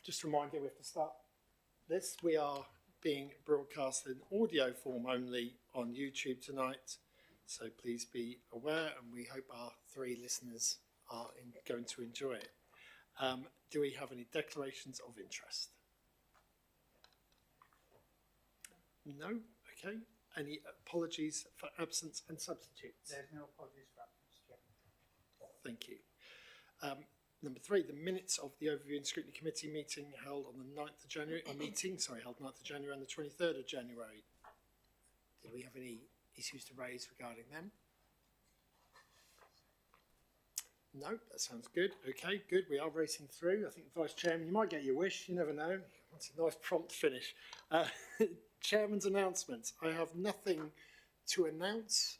Just a reminder, we have to start this. We are being broadcast in audio form only on YouTube tonight, so please be aware, and we hope our 3 listeners are going to enjoy it. Do we have any declarations of interest? No? Okay. Any apologies for absence and substitutes? There's no apologies for absence, Chair. Thank you. Number 3, the minutes of the Overview and Scrutiny Committee meeting held on the 9th of January, held 9th of January and the 23rd of January. Did we have any issues to raise regarding them? No, that sounds good. Okay, good. We are racing through. I think, Vice Chairman, you might get your wish. You never know. It's a nice prompt finish. Chairman's announcements. I have nothing to announce.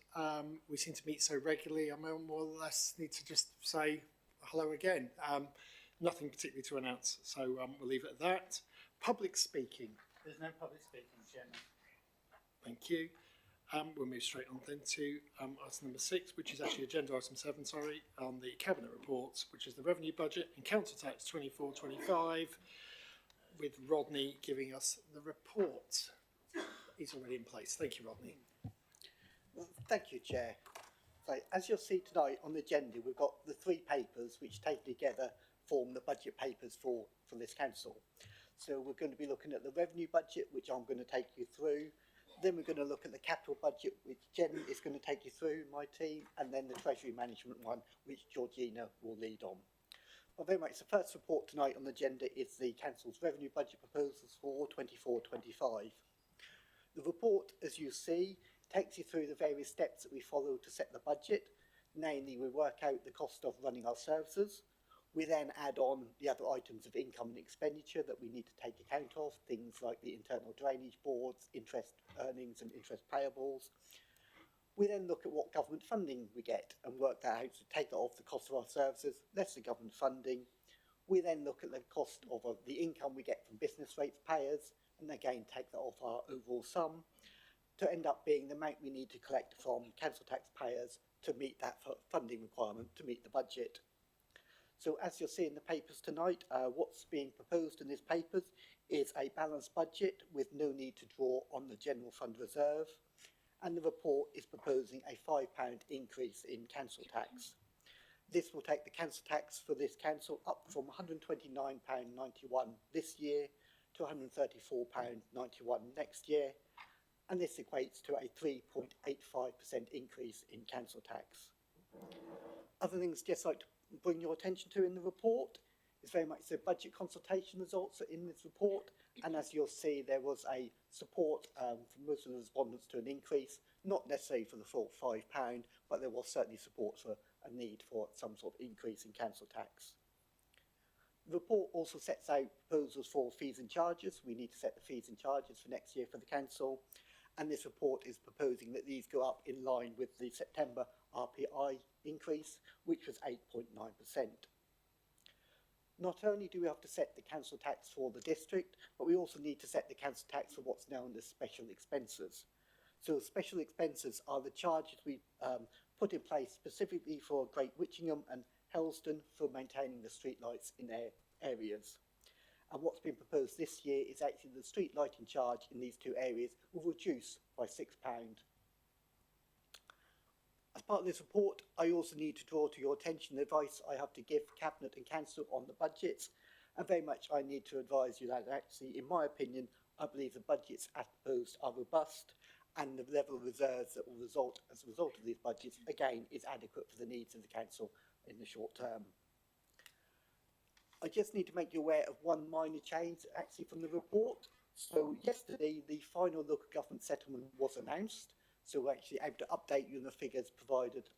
We seem to meet so regularly. I more or less need to just say hello again. Nothing particularly to announce, so we'll leave it at that. Public speaking. There's no public speaking, Chairman. Thank you. We'll move straight on then to item number 6, which is actually agenda item 7, on the Cabinet reports, which is the revenue budget and council tax 24-25, with Rodney giving us the report. He's already in place. Thank you, Rodney. Well, thank you, Chair. So, as you'll see tonight on the agenda, we've got the 3 papers which taken together form the budget papers for this council. So we're going to be looking at the revenue budget, which I'm going to take you through. Then we're going to look at the capital budget, which Jen is going to take you through, my team, and then the treasury management one, which Georgina will lead on. Well, very much the first report tonight on the agenda is the council's revenue budget proposals for 24-25. The report, as you see, takes you through the various steps that we follow to set the budget. Namely, we work out the cost of running our services. We then add on the other items of income and expenditure that we need to take account of, things like the internal drainage boards, interest earnings and interest payables. We then look at what government funding we get and work that out to take that off the cost of our services, less the government funding. We then look at the cost of the income we get from business rates payers, and again take that off our overall sum, to end up being the amount we need to collect from council taxpayers to meet that funding requirement, to meet the budget. So as you'll see in the papers tonight, what's being proposed in these papers is a balanced budget with no need to draw on the general fund reserve, and the report is proposing a £5 increase in council tax. This will take the council tax for this council up from £129.91 this year to £134.91 next year, and this equates to a 3.85% increase in council tax. Other things just like to bring your attention to in the report is very much the budget consultation results are in this report, and as you'll see, there was a support from most of the respondents to an increase, not necessarily for the full £5, but there was certainly support for a need for some sort of increase in council tax. The report also sets out proposals for fees and charges. We need to set the fees and charges for next year for the council, and this report is proposing that these go up in line with the September RPI increase, which was 8.9%. Not only do we have to set the council tax for the district, but we also need to set the council tax for what's known as special expenses. So special expenses are the charges we put in place specifically for Great Witchingham and Helston for maintaining the street lights in their areas. And what's been proposed this year is actually the street lighting charge in these 2 areas will reduce by £6. As part of this report, I also need to draw to your attention the advice I have to give Cabinet and Council on the budgets, and very much I need to advise you that actually, in my opinion, I believe the budgets as proposed are robust, and the level of reserves that will result as a result of these budgets, again, is adequate for the needs of the Council in the short term. I just need to make you aware of one minor change actually from the report. So yesterday, the final local government settlement was announced. So we're actually able to update you on the figures provided.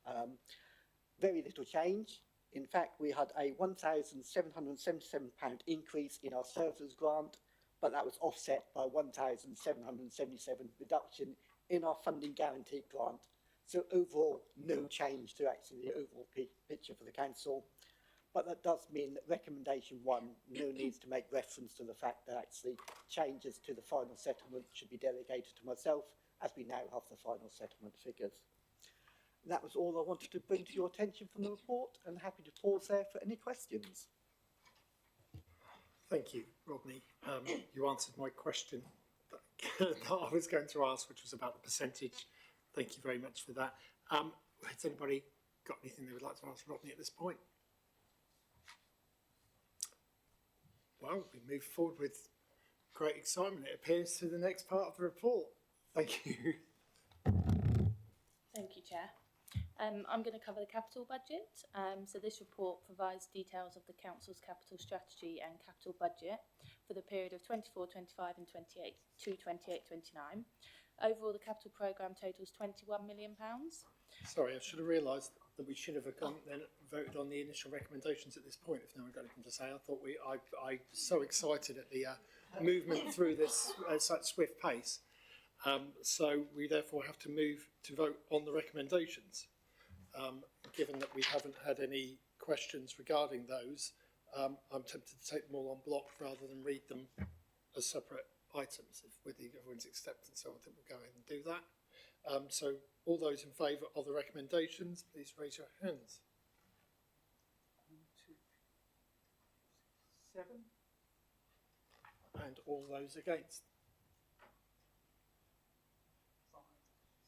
Very little change. In fact, we had a £1,777 increase in our services grant, but that was offset by a £1,777 reduction in our funding guarantee grant. So overall, no change to actually the overall picture for the council. But that does mean that recommendation 1, no needs to make reference to the fact that actually changes to the final settlement should be delegated to myself, as we now have the final settlement figures. And that was all I wanted to bring to your attention from the report, and happy to pause there for any questions. Thank you, Rodney. You answered my question that I was going to ask, which was about the percentage. Thank you very much for that. Has anybody got anything they would like to ask Rodney at this point? Well, we move forward with great excitement, it appears, to the next part of the report. Thank you. Thank you, Chair. I'm going to cover the capital budget. So this report provides details of the Council's capital strategy and capital budget for the period of 24-25 and 28-29. Overall, the capital programme totals £21 million. Sorry, I should have realised that we should have gone then voted on the initial recommendations at this point. If no one got anything to say, I thought I was so excited at the movement through this at such swift pace. So we therefore have to move to vote on the recommendations. Given that we haven't had any questions regarding those, I'm tempted to take them all on block rather than read them as separate items. With everyone's acceptance, so I think we'll go ahead and do that. So all those in favour of the recommendations, please raise your hands. 1, 2, 7. And all those against. 5,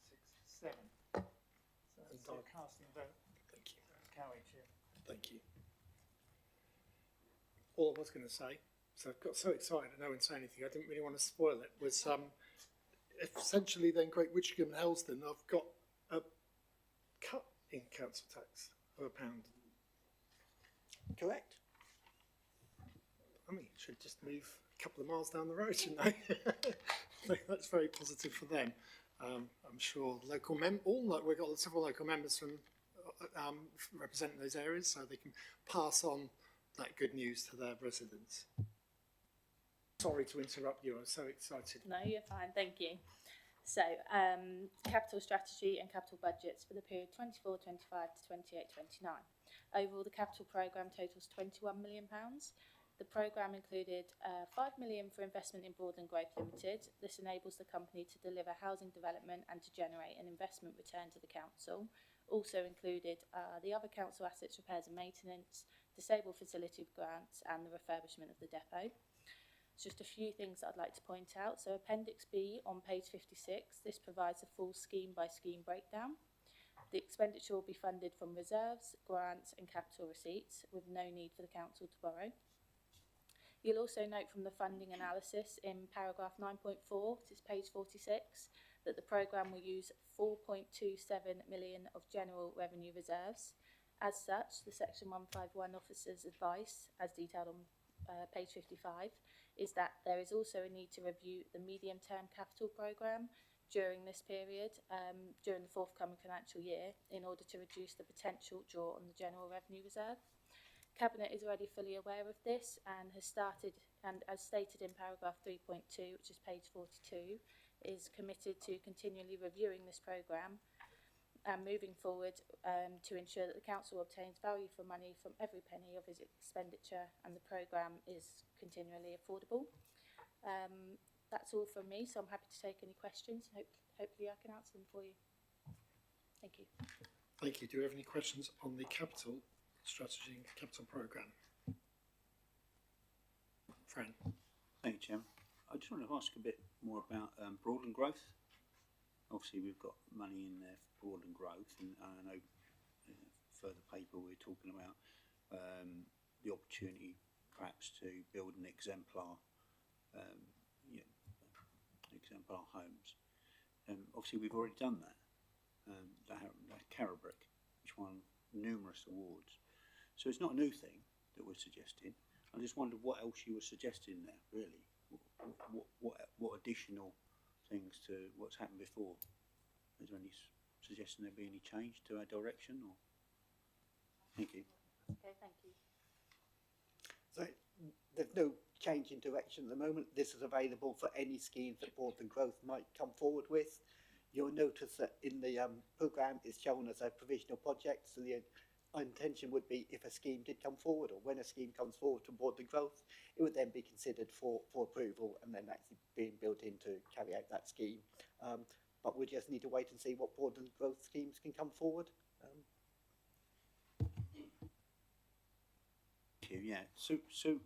6, 7. So And that's a Doug. casting vote. Thank you. That's carried, Chair. Thank you. All I was going to say, so I've got so excited and no one said anything, I didn't really want to spoil it, was essentially then Great Witcham and Helston, I've got a cut in council tax of £1. Correct? I mean, it should just move a couple of miles down the road, shouldn't they? That's very positive for them. I'm sure local we've got several local members from representing those areas, so they can pass on that good news to their residents. Sorry to interrupt you, I'm so excited. No, you're fine, thank you. So, capital strategy and capital budgets for the period 24-25 to 28-29. Overall, the capital programme totals £21 million. The programme included £5 million for investment in Broadland Growth Limited. This enables the company to deliver housing development and to generate an investment return to the council. Also included the other council assets repairs and maintenance, disabled facility grants and the refurbishment of the depot. Just a few things that I'd like to point out. So Appendix B on page 56, this provides a full scheme by scheme breakdown. The expenditure will be funded from reserves, grants and capital receipts with no need for the council to borrow. You'll also note from the funding analysis in paragraph 9.4, this is page 46, that the programme will use 4.27 million of general revenue reserves. As such, the section 151 officer's advice, as detailed on page 55, is that there is also a need to review the medium-term capital programme during this period, during the forthcoming financial year, in order to reduce the potential draw on the general revenue reserve. Cabinet is already fully aware of this and has started, and as stated in paragraph 3.2, which is page 42, is committed to continually reviewing this programme and moving forward to ensure that the council obtains value for money from every penny of its expenditure and the programme is continually affordable. That's all from me, so I'm happy to take any questions. Hopefully I can answer them for you. Thank you. Thank you. Do you have any questions on the capital strategy and capital programme? Fran. Thank you, Chairman. I just wanted to ask a bit more about Broadland growth. Obviously, we've got money in there for Broadland growth, and I know further paper we're talking about the opportunity perhaps to build an exemplar, exemplar homes. Obviously, we've already done that. That Carrabrick, which won numerous awards. So it's not a new thing that we're suggesting. I just wondered what else you were suggesting there, really. What additional things to what's happened before? Is there any suggestion there be any change to our direction? Or thank you. Okay, thank you. So there's no change in direction at the moment. This is available for any schemes that Broadland Growth might come forward with. You'll notice that in the programme it's shown as a provisional project, so the intention would be if a scheme did come forward, or when a scheme comes forward to Broadland Growth, it would then be considered for approval and then actually being built in to carry out that scheme. But we just need to wait and see what Broadland Growth schemes can come forward. Thank you. Yeah. So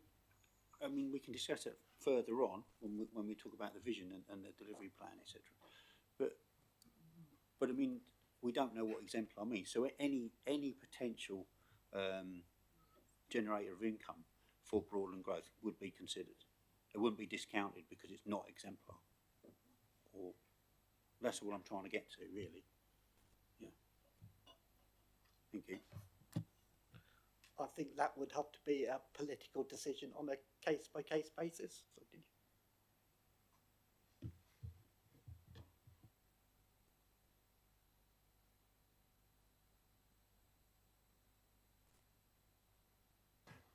I mean, we can discuss it further on when we talk about the vision and the delivery plan, etc. But I mean, we don't know what exemplar means. So any potential generator of income for Broadland growth would be considered. It wouldn't be discounted because it's not exemplar. Or that's all I'm trying to get to, really. Yeah. Thank you. I think that would have to be a political decision on a case-by-case basis. So did you?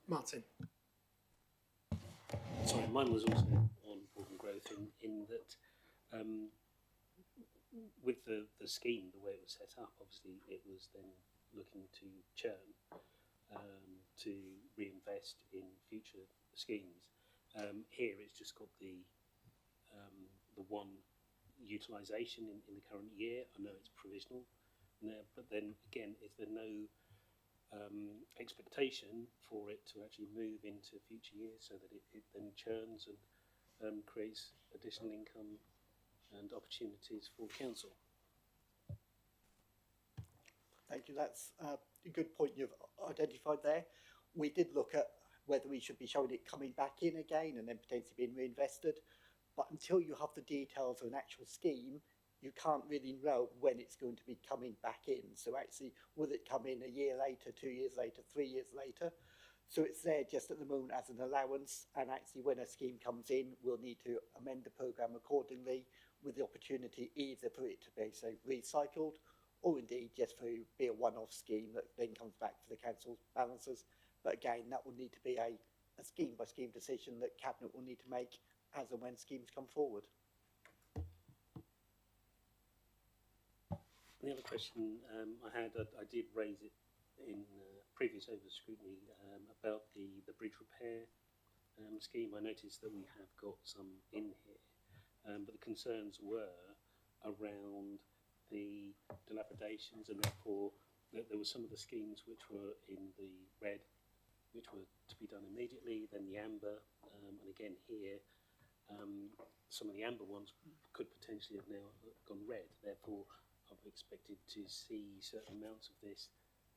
Martin. Sorry, mine was also on Broadland growth in that with the scheme, the way it was set up, obviously it was then looking to churn, to reinvest in future schemes. Here it's just got the one utilisation in the current year. I know it's provisional, but then again, is there no expectation for it to actually move into future years so that it then churns and creates additional income and opportunities for council? Thank you. That's a good point you've identified there. We did look at whether we should be showing it coming back in again and then potentially being reinvested. But until you have the details of an actual scheme, you can't really know when it's going to be coming back in. So actually, will it come in a year later, 2 years later, 3 years later? So it's there just at the moment as an allowance. And actually, when a scheme comes in, we'll need to amend the programme accordingly with the opportunity either for it to be, say, recycled or indeed just for be a one-off scheme that then comes back for the council's balances. But again, that will need to be a scheme-by-scheme decision that Cabinet will need to make as and when schemes come forward. The other question I had, I did raise it in previous over scrutiny about the bridge repair scheme. I noticed that we have got some in here, but the concerns were around the dilapidations, and therefore there were some of the schemes which were in the red, which were to be done immediately, then the amber, and again here, some of the amber ones could potentially have now gone red. Therefore, I've expected to see certain amounts of this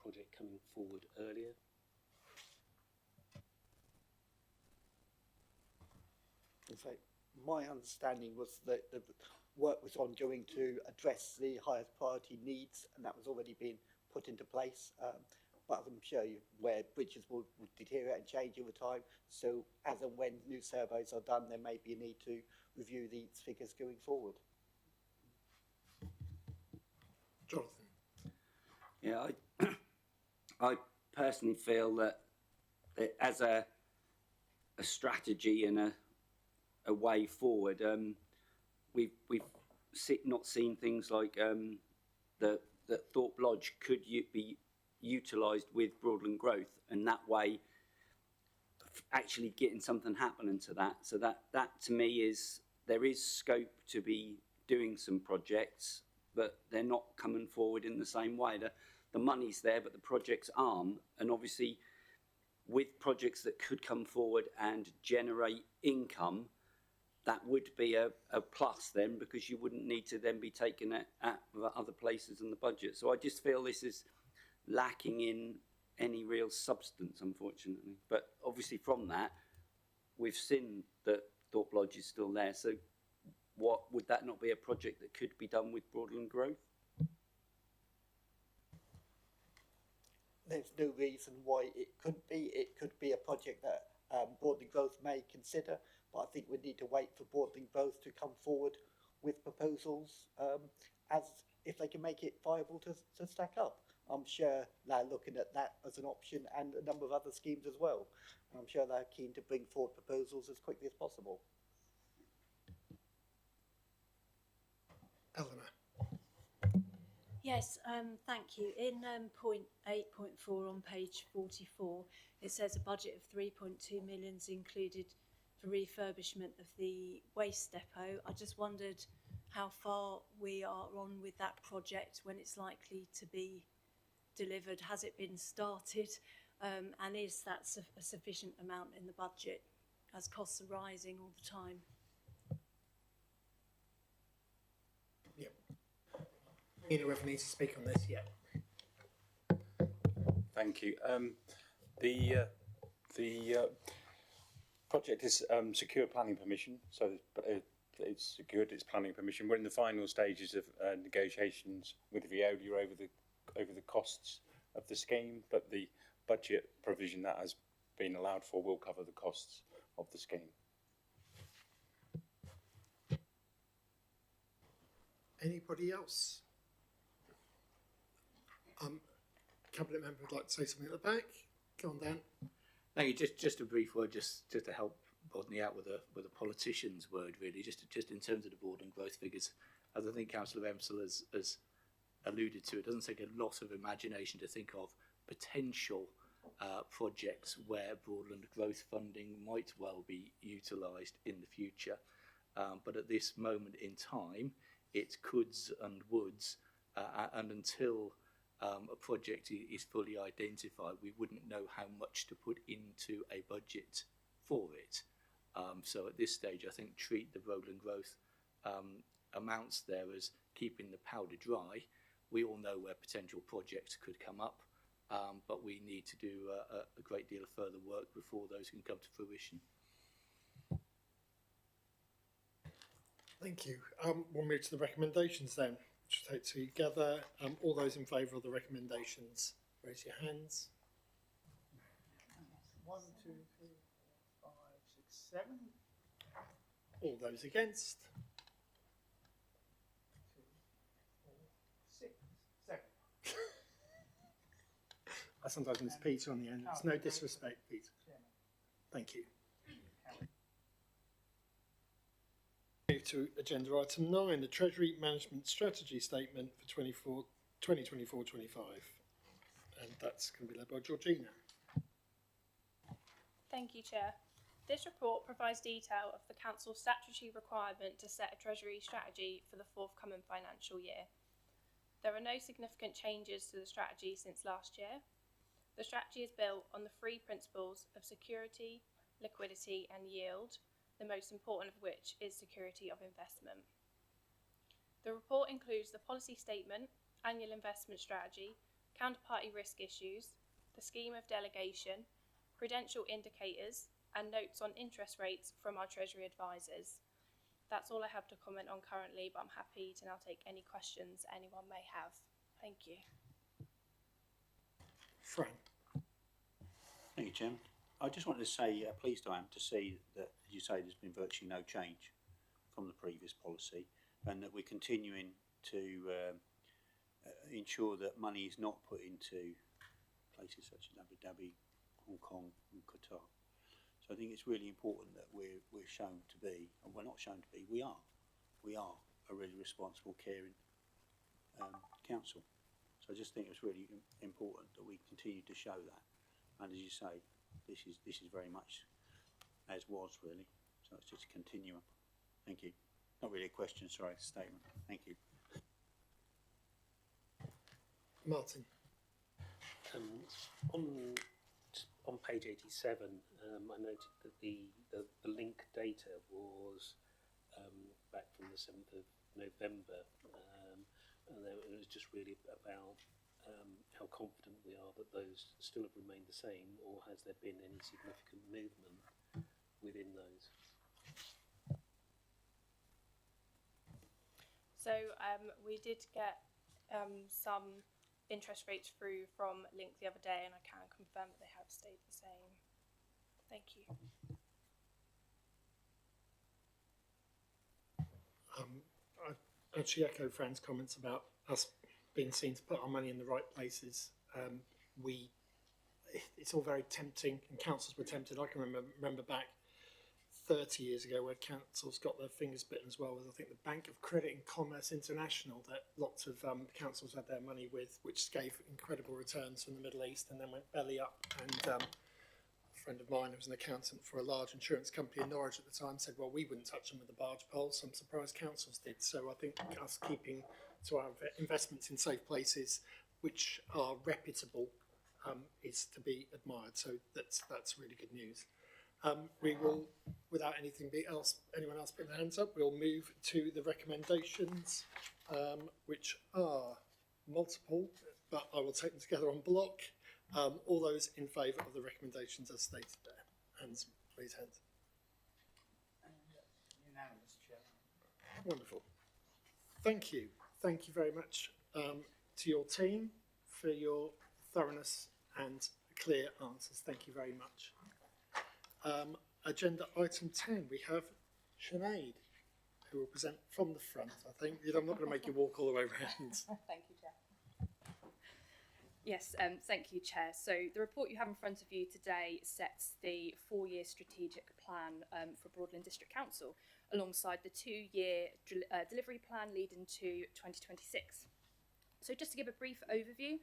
project coming forward earlier. So my understanding was that the work was ongoing to address the highest priority needs, and that was already being put into place. But I'm sure where bridges will deteriorate and change over time. So as and when new surveys are done, there may be a need to review these figures going forward. Jonathan. Yeah, I personally feel that as a strategy and a way forward, we've not seen things like that Thorpe Lodge could be utilised with Broadland growth, and that way actually getting something happening to that. So that to me is, there is scope to be doing some projects, but they're not coming forward in the same way. The money's there, but the projects aren't. And obviously, with projects that could come forward and generate income, that would be a plus then, because you wouldn't need to then be taking it at other places in the budget. So I just feel this is lacking in any real substance, unfortunately. But obviously from that, we've seen that Thorpe Lodge is still there. So what would that not be a project that could be done with Broadland growth? There's no reason why it couldn't be. It could be a project that Broadland growth may consider, but I think we need to wait for Broadland growth to come forward with proposals as if they can make it viable to stack up. I'm sure they're looking at that as an option, and a number of other schemes as well. I'm sure they're keen to bring forward proposals as quickly as possible. Eleanor. Yes, thank you. In point 8.4 on page 44, it says a budget of 3.2 million is included for refurbishment of the waste depot. I just wondered how far we are on with that project, when it's likely to be delivered. Has it been started? And is that a sufficient amount in the budget as costs are rising all the time. Whoever needs to speak on this, yeah. Thank you. The project is secured planning permission, so it's secured its planning permission. We're in the final stages of negotiations with Veolia over the costs of the scheme, but the budget provision that has been allowed for will cover the costs of the scheme. Anybody else? Cabinet member would like to say something at the back. Go on, Dan. Thank you. Just a brief word, just to help Bodney out with a politician's word, really. Just in terms of the Broadland growth figures, as I think Councillor Emsel has alluded to, it doesn't take a lot of imagination to think of potential projects where Broadland growth funding might well be utilised in the future. But at this moment in time, it's coulds and woulds, and until a project is fully identified, we wouldn't know how much to put into a budget for it. So at this stage, I think treat the Broadland growth amounts there as keeping the powder dry. We all know where potential projects could come up, but we need to do a great deal of further work before those can come to fruition. Thank you. We'll move to the recommendations then, which we'll take together. All those in favour of the recommendations, raise your hands. 1, 2, 3, 4, 5, 6, 7. All those against. 2, 4, 6, 7. I sometimes miss Peter on the end. It's no disrespect, Peter. Thank you. Move to agenda item 9, the Treasury Management Strategy Statement for 2024-25. And that's going to be led by Georgina. Thank you, Chair. This report provides detail of the Council's statutory requirement to set a Treasury strategy for the forthcoming financial year. There are no significant changes to the strategy since last year. The strategy is built on the 3 principles of security, liquidity and yield, the most important of which is security of investment. The report includes the policy statement, annual investment strategy, counterparty risk issues, the scheme of delegation, prudential indicators, and notes on interest rates from our Treasury advisors. That's all I have to comment on currently, but I'm happy to now take any questions anyone may have. Thank you. Fran. Thank you, Chairman. I just wanted to say, pleased I am to see that, as you say, there's been virtually no change from the previous policy, and that we're continuing to ensure that money is not put into places such as Abu Dhabi, Hong Kong and Qatar. So I think it's really important that we're shown to be, and we're not shown to be, we are a really responsible, caring council. So I just think it's really important that we continue to show that. And as you say, this is very much as was really. So it's just a continuum. Thank you. Not really a question, sorry, a statement. Thank you. Martin. On page 87, I noted that the link data was back from the 7th of November, and it was just really about how confident we are that those still have remained the same, or has there been any significant movement within those? So we did get some interest rates through from Link the other day, and I can confirm that they have stayed the same. Thank you. I actually echo Fran's comments about us being seen to put our money in the right places. It's all very tempting, and councils were tempted. I can remember back 30 years ago where councils got their fingers bitten as well, with I think the Bank of Credit and Commerce International that lots of councils had their money with, which gave incredible returns from the Middle East and then went belly up. And a friend of mine who was an accountant for a large insurance company in Norwich at the time said, well, we wouldn't touch them with a barge pole, so I'm surprised councils did. So I think us keeping to our investments in safe places which are reputable is to be admired. So that's really good news. We will, without anyone else putting their hands up, we'll move to the recommendations, which are multiple, but I will take them together on block. All those in favour of the recommendations as stated there. Hands, please, hands. Unanimous, Chair. Wonderful. Thank you. Thank you very much to your team for your thoroughness and clear answers. Thank you very much. Agenda item 10, we have Sinead, who will present from the front, I think. I'm not going to make you walk all the way around. Thank you, Chair. Yes, thank you, Chair. So the report you have in front of you today sets the 4-year strategic plan for Broadland District Council, alongside the 2-year delivery plan leading to 2026. So just to give a brief overview,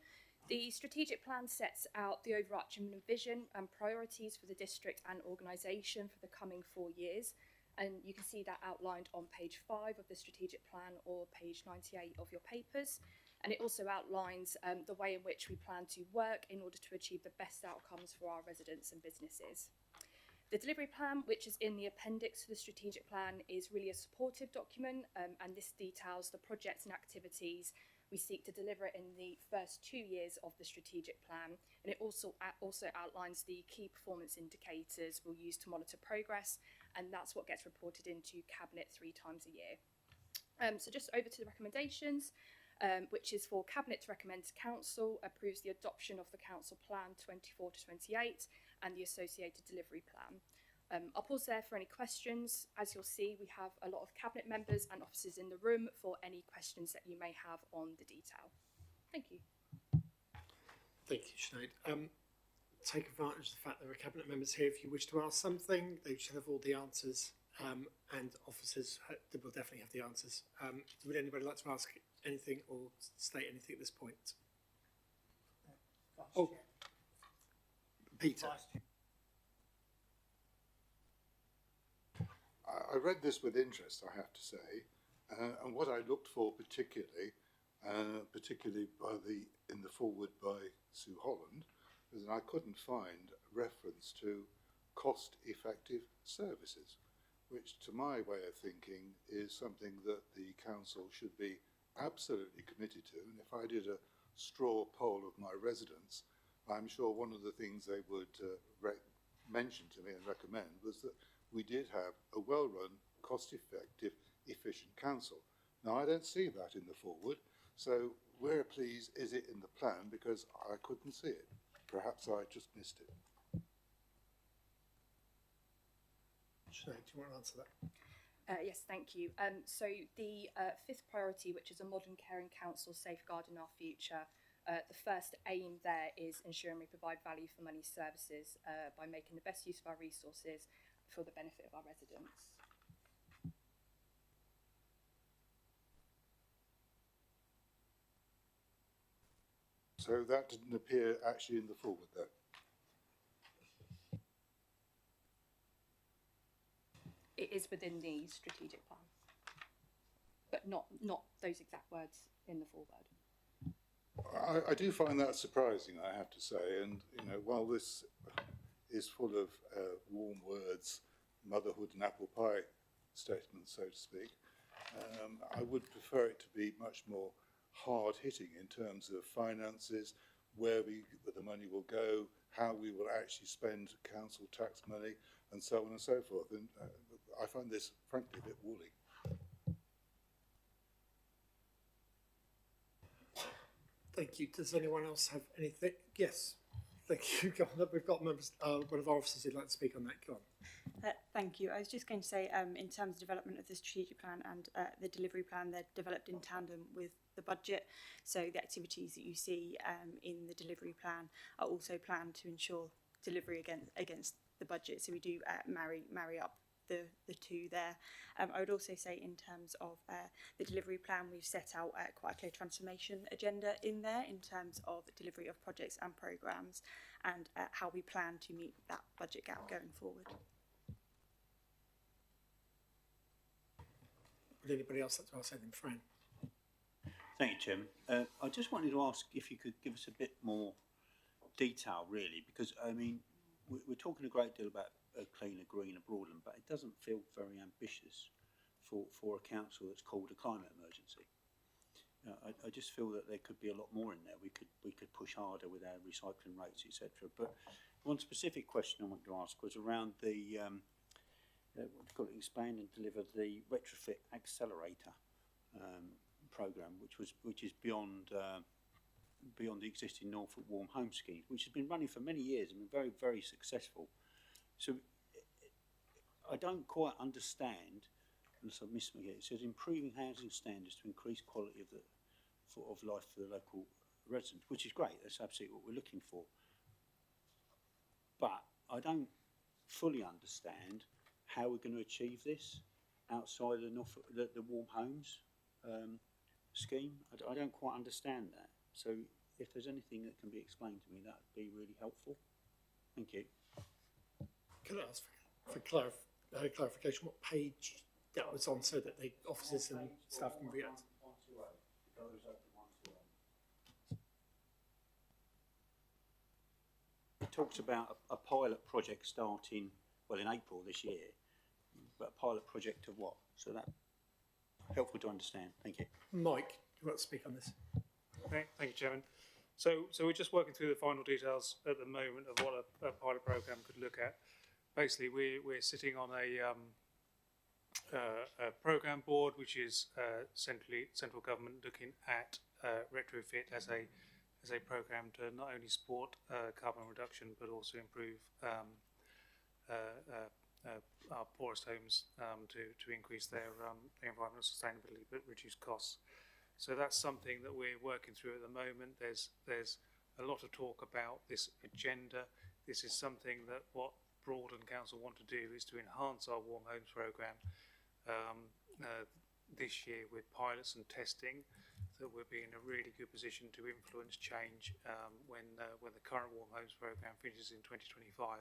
the strategic plan sets out the overarching vision and priorities for the district and organisation for the coming 4 years. And you can see that outlined on page 5 of the strategic plan or page 98 of your papers. And it also outlines the way in which we plan to work in order to achieve the best outcomes for our residents and businesses. The delivery plan, which is in the appendix to the strategic plan, is really a supportive document, and this details the projects and activities we seek to deliver in the first 2 years of the strategic plan, and it also outlines the key performance indicators we'll use to monitor progress, and that's what gets reported into Cabinet 3 times a year. So just over to the recommendations, which is for Cabinet to recommend to Council approves the adoption of the Council Plan 24 to 28 and the associated delivery plan. I'll pause there for any questions. As you'll see, we have a lot of Cabinet members and officers in the room for any questions that you may have on the detail. Thank you. Thank you, Sinead. Take advantage of the fact there are Cabinet members here. If you wish to ask something, they should have all the answers, and officers will definitely have the answers. Would anybody like to ask anything or state anything at this point? Oh, Peter. I read this with interest, I have to say, and what I looked for particularly in the forward by Sue Holland, was that I couldn't find reference to cost-effective services, which, to my way of thinking, is something that the council should be absolutely committed to. And if I did a straw poll of my residents, I'm sure one of the things they would mention to me and recommend was that we did have a well-run, cost-effective, efficient council. Now, I don't see that in the forward, so where, please, is it in the plan? Because I couldn't see it. Perhaps I just missed it. Sinead, do you want to answer that? Yes, thank you. So the 5th priority, which is a modern caring council safeguarding our future, the first aim there is ensuring we provide value for money services by making the best use of our resources for the benefit of our residents. So that didn't appear actually in the forward though. It is within the strategic plan, but not those exact words in the foreword. I do find that surprising, I have to say, and while this is full of warm words, motherhood and apple pie statements, so to speak, I would prefer it to be much more hard-hitting in terms of finances, where the money will go, how we will actually spend council tax money, and so on and so forth. And I find this, frankly, a bit woolly. Thank you. Does anyone else have anything? Yes. Thank you. We've got members, one of our officers who'd like to speak on that. Go on. Thank you. I was just going to say, in terms of development of the strategic plan and the delivery plan, they're developed in tandem with the budget. So the activities that you see in the delivery plan are also planned to ensure delivery against the budget. So we do marry up the two there. I would also say in terms of the delivery plan, we've set out quite a clear transformation agenda in there in terms of delivery of projects and programmes and how we plan to meet that budget gap going forward. Would anybody else like to ask anything? Fran? Thank you, Chairman. I just wanted to ask if you could give us a bit more detail, really, because, I mean, we're talking a great deal about a cleaner, greener Broadland, but it doesn't feel very ambitious for a council that's called a climate emergency. I just feel that there could be a lot more in there. We could push harder with our recycling rates, etc. But one specific question I wanted to ask was around the what do you call it, expand and deliver the retrofit accelerator programme, which is beyond the existing Norfolk Warm Home Scheme, which has been running for many years and been very, very successful. So I don't quite understand, unless I've missed me here. It says improving housing standards to increase quality of life for the local residents, which is great. That's absolutely what we're looking for. But I don't fully understand how we're going to achieve this outside the Warm Homes scheme. I don't quite understand that. So if there's anything that can be explained to me, that would be really helpful. Thank you. Can I ask for clarification what page that was on, so that the officers and staff can react? It talks about a pilot project starting, well, in April this year, but a pilot project of what? So that helpful to understand. Thank you. Mike, do you want to speak on this? Thank you, Chairman. So we're just working through the final details at the moment of what a pilot programme could look at. Basically, we're sitting on a programme board, which is central government looking at retrofit as a programme to not only support carbon reduction but also improve our poorest homes to increase their environmental sustainability but reduce costs. So that's something that we're working through at the moment. There's a lot of talk about this agenda. This is something that what Broadland Council want to do is to enhance our Warm Homes programme this year with pilots and testing, that we'll be in a really good position to influence change when the current Warm Homes programme finishes in 2025.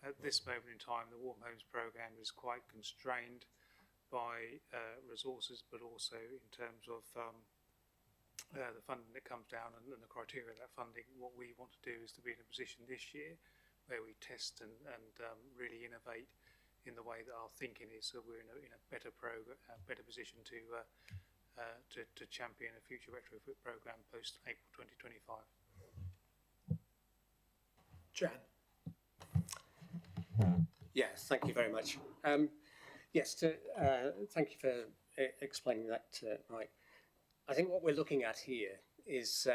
At this moment in time, the Warm Homes programme is quite constrained by resources, but also in terms of the funding that comes down and the criteria of that funding. What we want to do is to be in a position this year where we test and really innovate in the way that our thinking is, so we're in a better position to champion a future retrofit programme post April 2025. Jan. Yes, thank you very much. Yes, thank you for explaining that, Mike. I think what we're looking at here is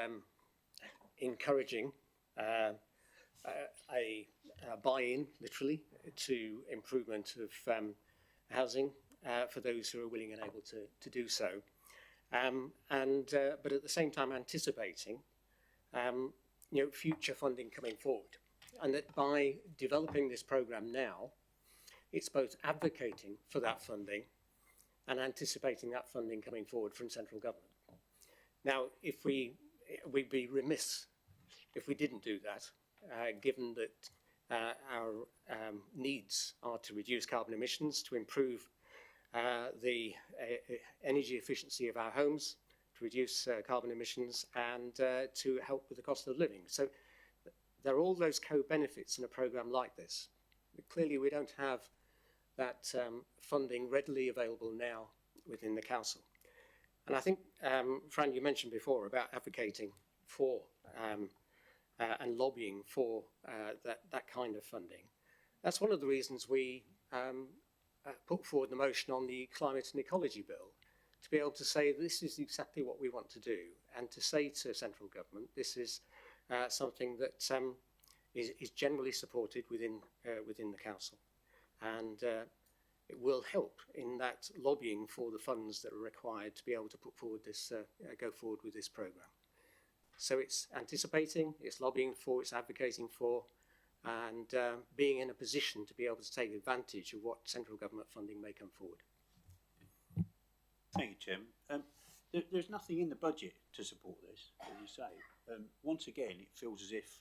encouraging a buy-in, literally, to improvement of housing for those who are willing and able to do so, but at the same time anticipating future funding coming forward, and that by developing this programme now, it's both advocating for that funding and anticipating that funding coming forward from central government. Now, we'd be remiss if we didn't do that, given that our needs are to reduce carbon emissions, to improve the energy efficiency of our homes, to reduce carbon emissions, and to help with the cost of living. So there are all those co-benefits in a programme like this. But clearly, we don't have that funding readily available now within the council. And I think, Fran, you mentioned before about advocating for and lobbying for that kind of funding. That's one of the reasons we put forward the motion on the Climate and Ecology Bill, to be able to say this is exactly what we want to do, and to say to central government this is something that is generally supported within the council, and it will help in that lobbying for the funds that are required to be able to put forward this, go forward with this programme. So it's anticipating, it's lobbying for, it's advocating for, and being in a position to be able to take advantage of what central government funding may come forward. Thank you, Chairman. There's nothing in the budget to support this, as you say. Once again, it feels as if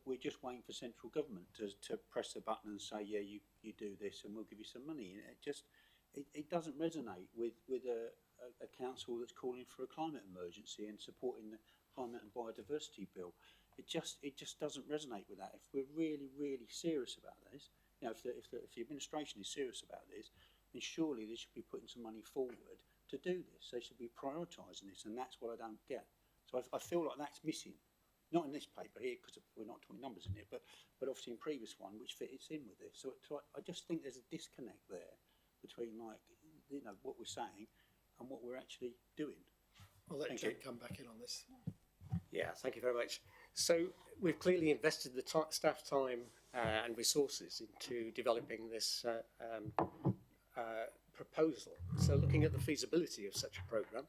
we're just waiting for central government to press the button and say, yeah, you do this and we'll give you some money. And it doesn't resonate with a council that's calling for a climate emergency and supporting the Climate and Biodiversity Bill. it just doesn't resonate with that. If we're really serious about this, you know, if the administration is serious about this, then surely they should be putting some money forward to do this. They should be prioritising this, and that's what I don't get. So I feel like that's missing. Not in this paper here, because we're not talking numbers in it, but obviously in previous one, which fits in with this. So I just think there's a disconnect there between, like, you know, what we're saying and what we're actually doing. I'll let Jake come back in on this. Yeah, thank you very much. So we've clearly invested the staff time and resources into developing this proposal. So looking at the feasibility of such a programme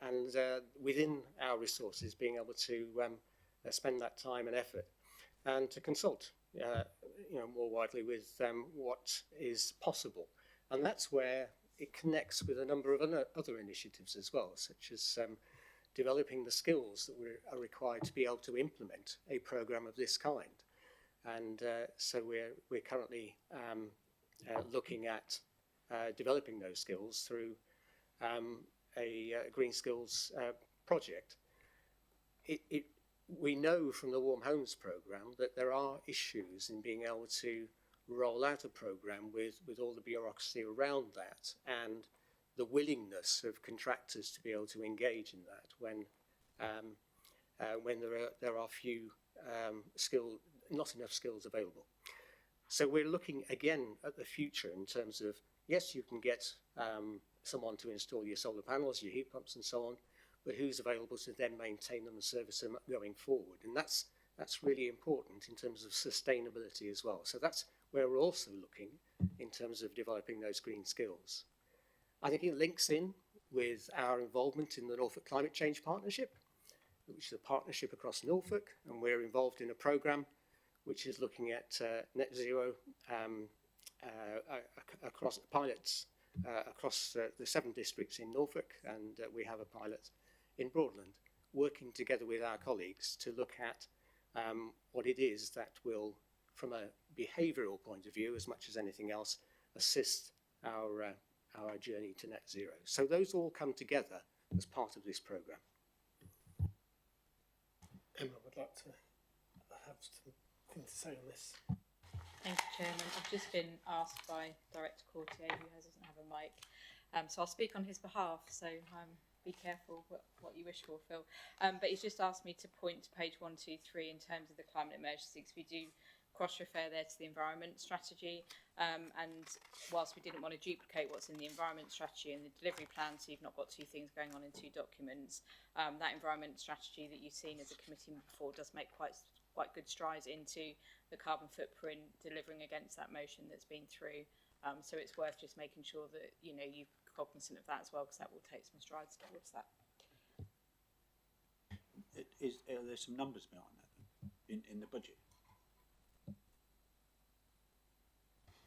and within our resources being able to spend that time and effort and to consult you know, more widely with what is possible. And that's where it connects with a number of other initiatives as well, such as developing the skills that are required to be able to implement a programme of this kind. And so we're currently looking at developing those skills through a Green Skills project. We know from the Warm Homes programme that there are issues in being able to roll out a programme with all the bureaucracy around that and the willingness of contractors to be able to engage in that when there are few not enough skills available. So we're looking again at the future in terms of, yes, you can get someone to install your solar panels, your heat pumps and so on, but who's available to then maintain them and service them going forward? And that's really important in terms of sustainability as well. So that's where we're also looking in terms of developing those green skills. I think it links in with our involvement in the Norfolk Climate Change Partnership, which is a partnership across Norfolk, and we're involved in a programme which is looking at net zero across pilots across the 7 districts in Norfolk, and we have a pilot in Broadland, working together with our colleagues to look at what it is that will, from a behavioural point of view, as much as anything else, assist our journey to net zero. So those all come together as part of this programme. Emma would like to have something to say on this. Thank you, Chairman. I've just been asked by Director Courtier, who doesn't have a mic, so I'll speak on his behalf, so be careful what you wish for, Phil. But he's just asked me to point to page 123 in terms of the climate emergency, because we do cross-refer there to the environment strategy, and whilst we didn't want to duplicate what's in the environment strategy and the delivery plan, so you've not got 2 things going on in 2 documents, that environment strategy that you've seen as a committee before does make quite good strides into the carbon footprint, delivering against that motion that's been through. So it's worth just making sure that, you know, you're cognizant of that as well, because that will take some strides towards that. Are there some numbers behind that in the budget?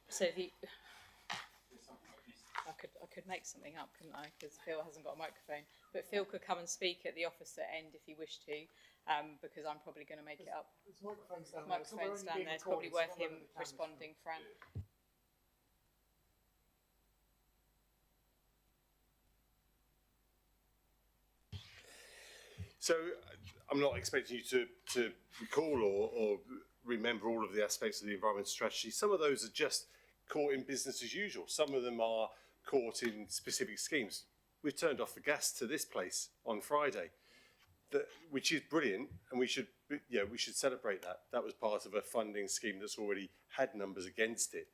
So I could make something up, couldn't I? Because Phil hasn't got a microphone. But Phil could come and speak at the opposite end if he wished to, because I'm probably going to make it up. There's microphones down there. It's probably worth him responding, Fran. So I'm not expecting you to recall or remember all of the aspects of the environment strategy. Some of those are just caught in business as usual. Some of them are caught in specific schemes. We turned off the gas to this place on Friday, which is brilliant, and we should celebrate that. That was part of a funding scheme that's already had numbers against it.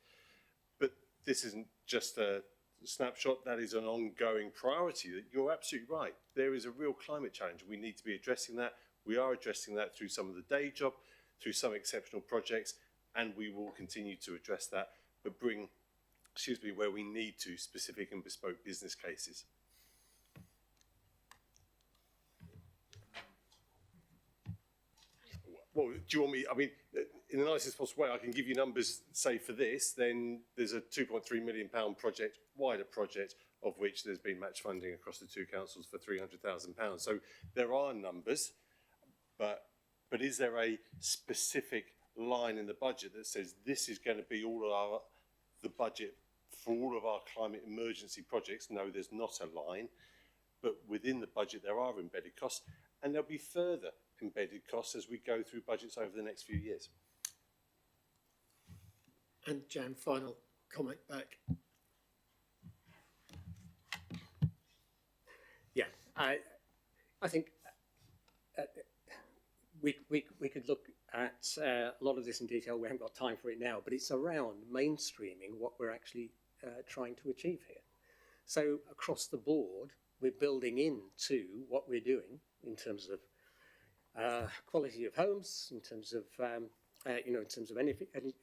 But this isn't just a snapshot, that is an ongoing priority. You're absolutely right. There is a real climate challenge. We need to be addressing that. We are addressing that through some of the day job, through some exceptional projects, and we will continue to address that, but bring, where we need to, specific and bespoke business cases. Well, do you want me, I mean, in the nicest possible way, I can give you numbers, say for this, then there's a £2.3 million project, wider project, of which there's been match funding across the 2 councils for £300,000. So there are numbers, but is there a specific line in the budget that says this is going to be the budget for all of our climate emergency projects? No, there's not a line, but within the budget there are embedded costs, and there'll be further embedded costs as we go through budgets over the next few years. And Jan, final comment back. Yeah, I think we could look at a lot of this in detail. We haven't got time for it now, but it's around mainstreaming what we're actually trying to achieve here. So across the board, we're building into what we're doing in terms of quality of homes, in terms of in terms of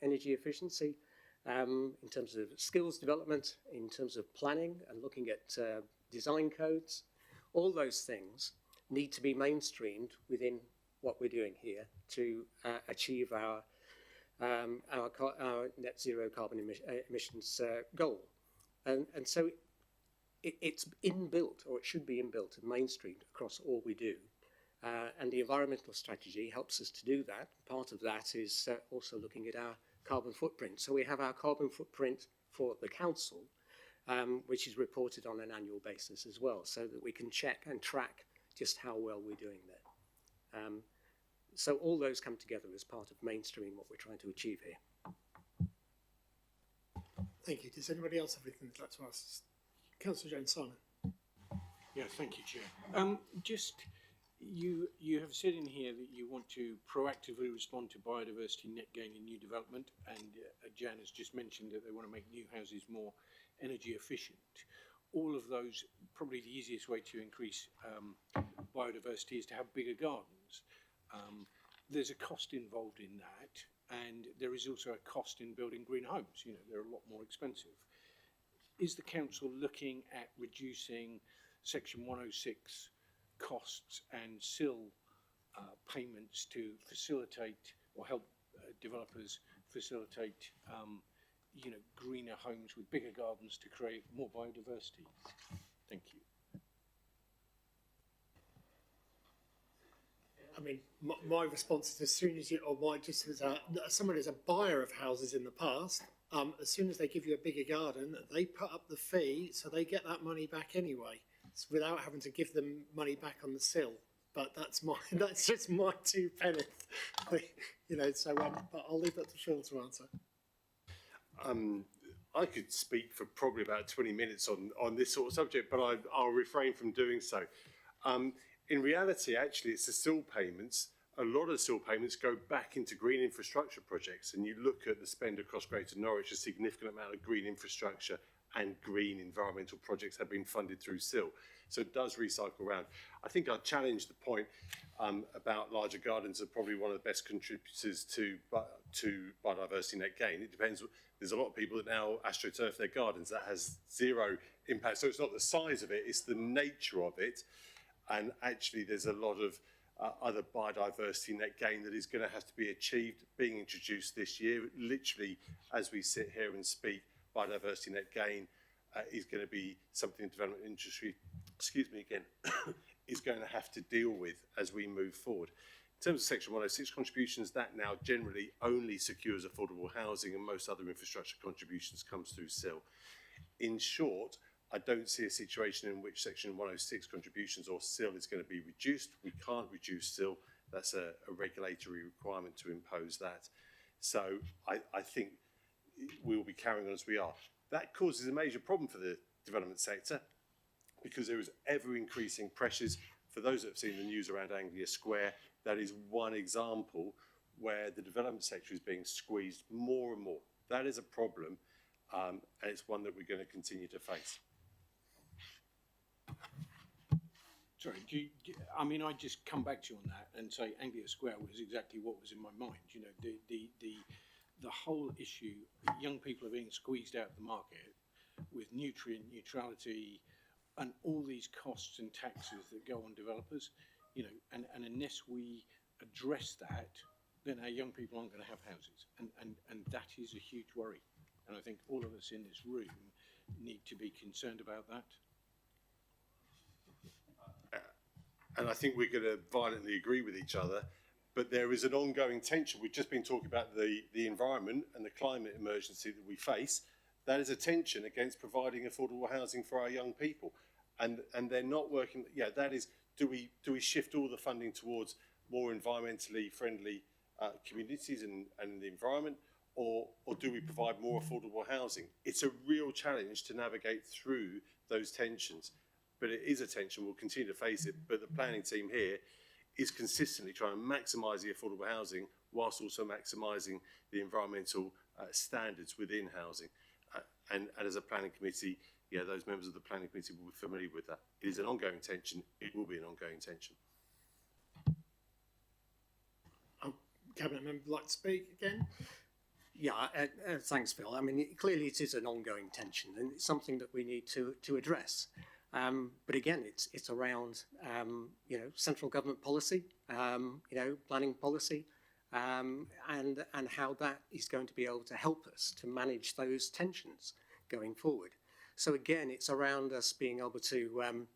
energy efficiency, in terms of skills development, in terms of planning and looking at design codes. All those things need to be mainstreamed within what we're doing here to achieve our net zero carbon emissions goal. And so it's inbuilt, or it should be inbuilt and mainstreamed across all we do. And the environmental strategy helps us to do that. Part of that is also looking at our carbon footprint. So we have our carbon footprint for the council, which is reported on an annual basis as well, so that we can check and track just how well we're doing there. So all those come together as part of mainstreaming what we're trying to achieve here. Thank you. Does anybody else have anything they'd like to ask? Councillor James Simon. Yeah, thank you, Chair. You have said in here that you want to proactively respond to biodiversity net gain in new development, and Jan has just mentioned that they want to make new houses more energy efficient. All of those, probably the easiest way to increase biodiversity is to have bigger gardens. There's a cost involved in that, and there is also a cost in building green homes. You know, they're a lot more expensive. Is the council looking at reducing Section 106 costs and SIL payments to facilitate or help developers facilitate greener homes with bigger gardens to create more biodiversity? Thank you. I mean, my response is as soon as you, or my just as someone who's a buyer of houses in the past, as soon as they give you a bigger garden, they put up the fee, so they get that money back anyway, without having to give them money back on the sill. But that's just my 2 pence, So, but I'll leave that to Phil to answer. I could speak for probably about 20 minutes on this sort of subject, but I'll refrain from doing so. In reality, actually, it's the SIL payments. A lot of SIL payments go back into green infrastructure projects, and you look at the spend across Greater Norwich, a significant amount of green infrastructure and green environmental projects have been funded through SIL. So it does recycle around. I think I'll challenge the point about larger gardens are probably one of the best contributors to biodiversity net gain. It depends. There's a lot of people that now astroturf their gardens. That has zero impact. So it's not the size of it, it's the nature of it. And actually there's a lot of other biodiversity net gain that is going to have to be achieved, being introduced this year. Literally, as we sit here and speak, biodiversity net gain is going to be something the development industry, is going to have to deal with as we move forward. In terms of Section 106 contributions, that now generally only secures affordable housing, and most other infrastructure contributions comes through SIL. In short, I don't see a situation in which Section 106 contributions or SIL is going to be reduced. We can't reduce SIL. That's a regulatory requirement to impose that. So I think we'll be carrying on as we are. That causes a major problem for the development sector, because there is ever increasing pressures. For those that have seen the news around Anglia Square, that is one example where the development sector is being squeezed more and more. That is a problem, and it's one that we're going to continue to face. Sorry, I mean, I just come back to you on that and say Anglia Square was exactly what was in my mind. You know, the whole issue, young people are being squeezed out of the market with nutrient neutrality and all these costs and taxes that go on developers, you know, and unless we address that, then our young people aren't going to have houses. And that is a huge worry. And I think all of us in this room need to be concerned about that. And I think we're going to violently agree with each other, but there is an ongoing tension. We've just been talking about the environment and the climate emergency that we face. That is a tension against providing affordable housing for our young people. And they're not working. Yeah, that is, do we shift all the funding towards more environmentally friendly communities and the environment, or do we provide more affordable housing? It's a real challenge to navigate through those tensions, but it is a tension. We'll continue to face it, but the planning team here is consistently trying to maximise the affordable housing whilst also maximising the environmental standards within housing. And as a planning committee, yeah, those members of the planning committee will be familiar with that. It is an ongoing tension. It will be an ongoing tension. Cabinet member would like to speak again? Yeah, thanks, Phil. I mean, clearly it is an ongoing tension, and it's something that we need to address. But again, it's around central government policy, planning policy, and how that is going to be able to help us to manage those tensions going forward. So again, it's around us being able to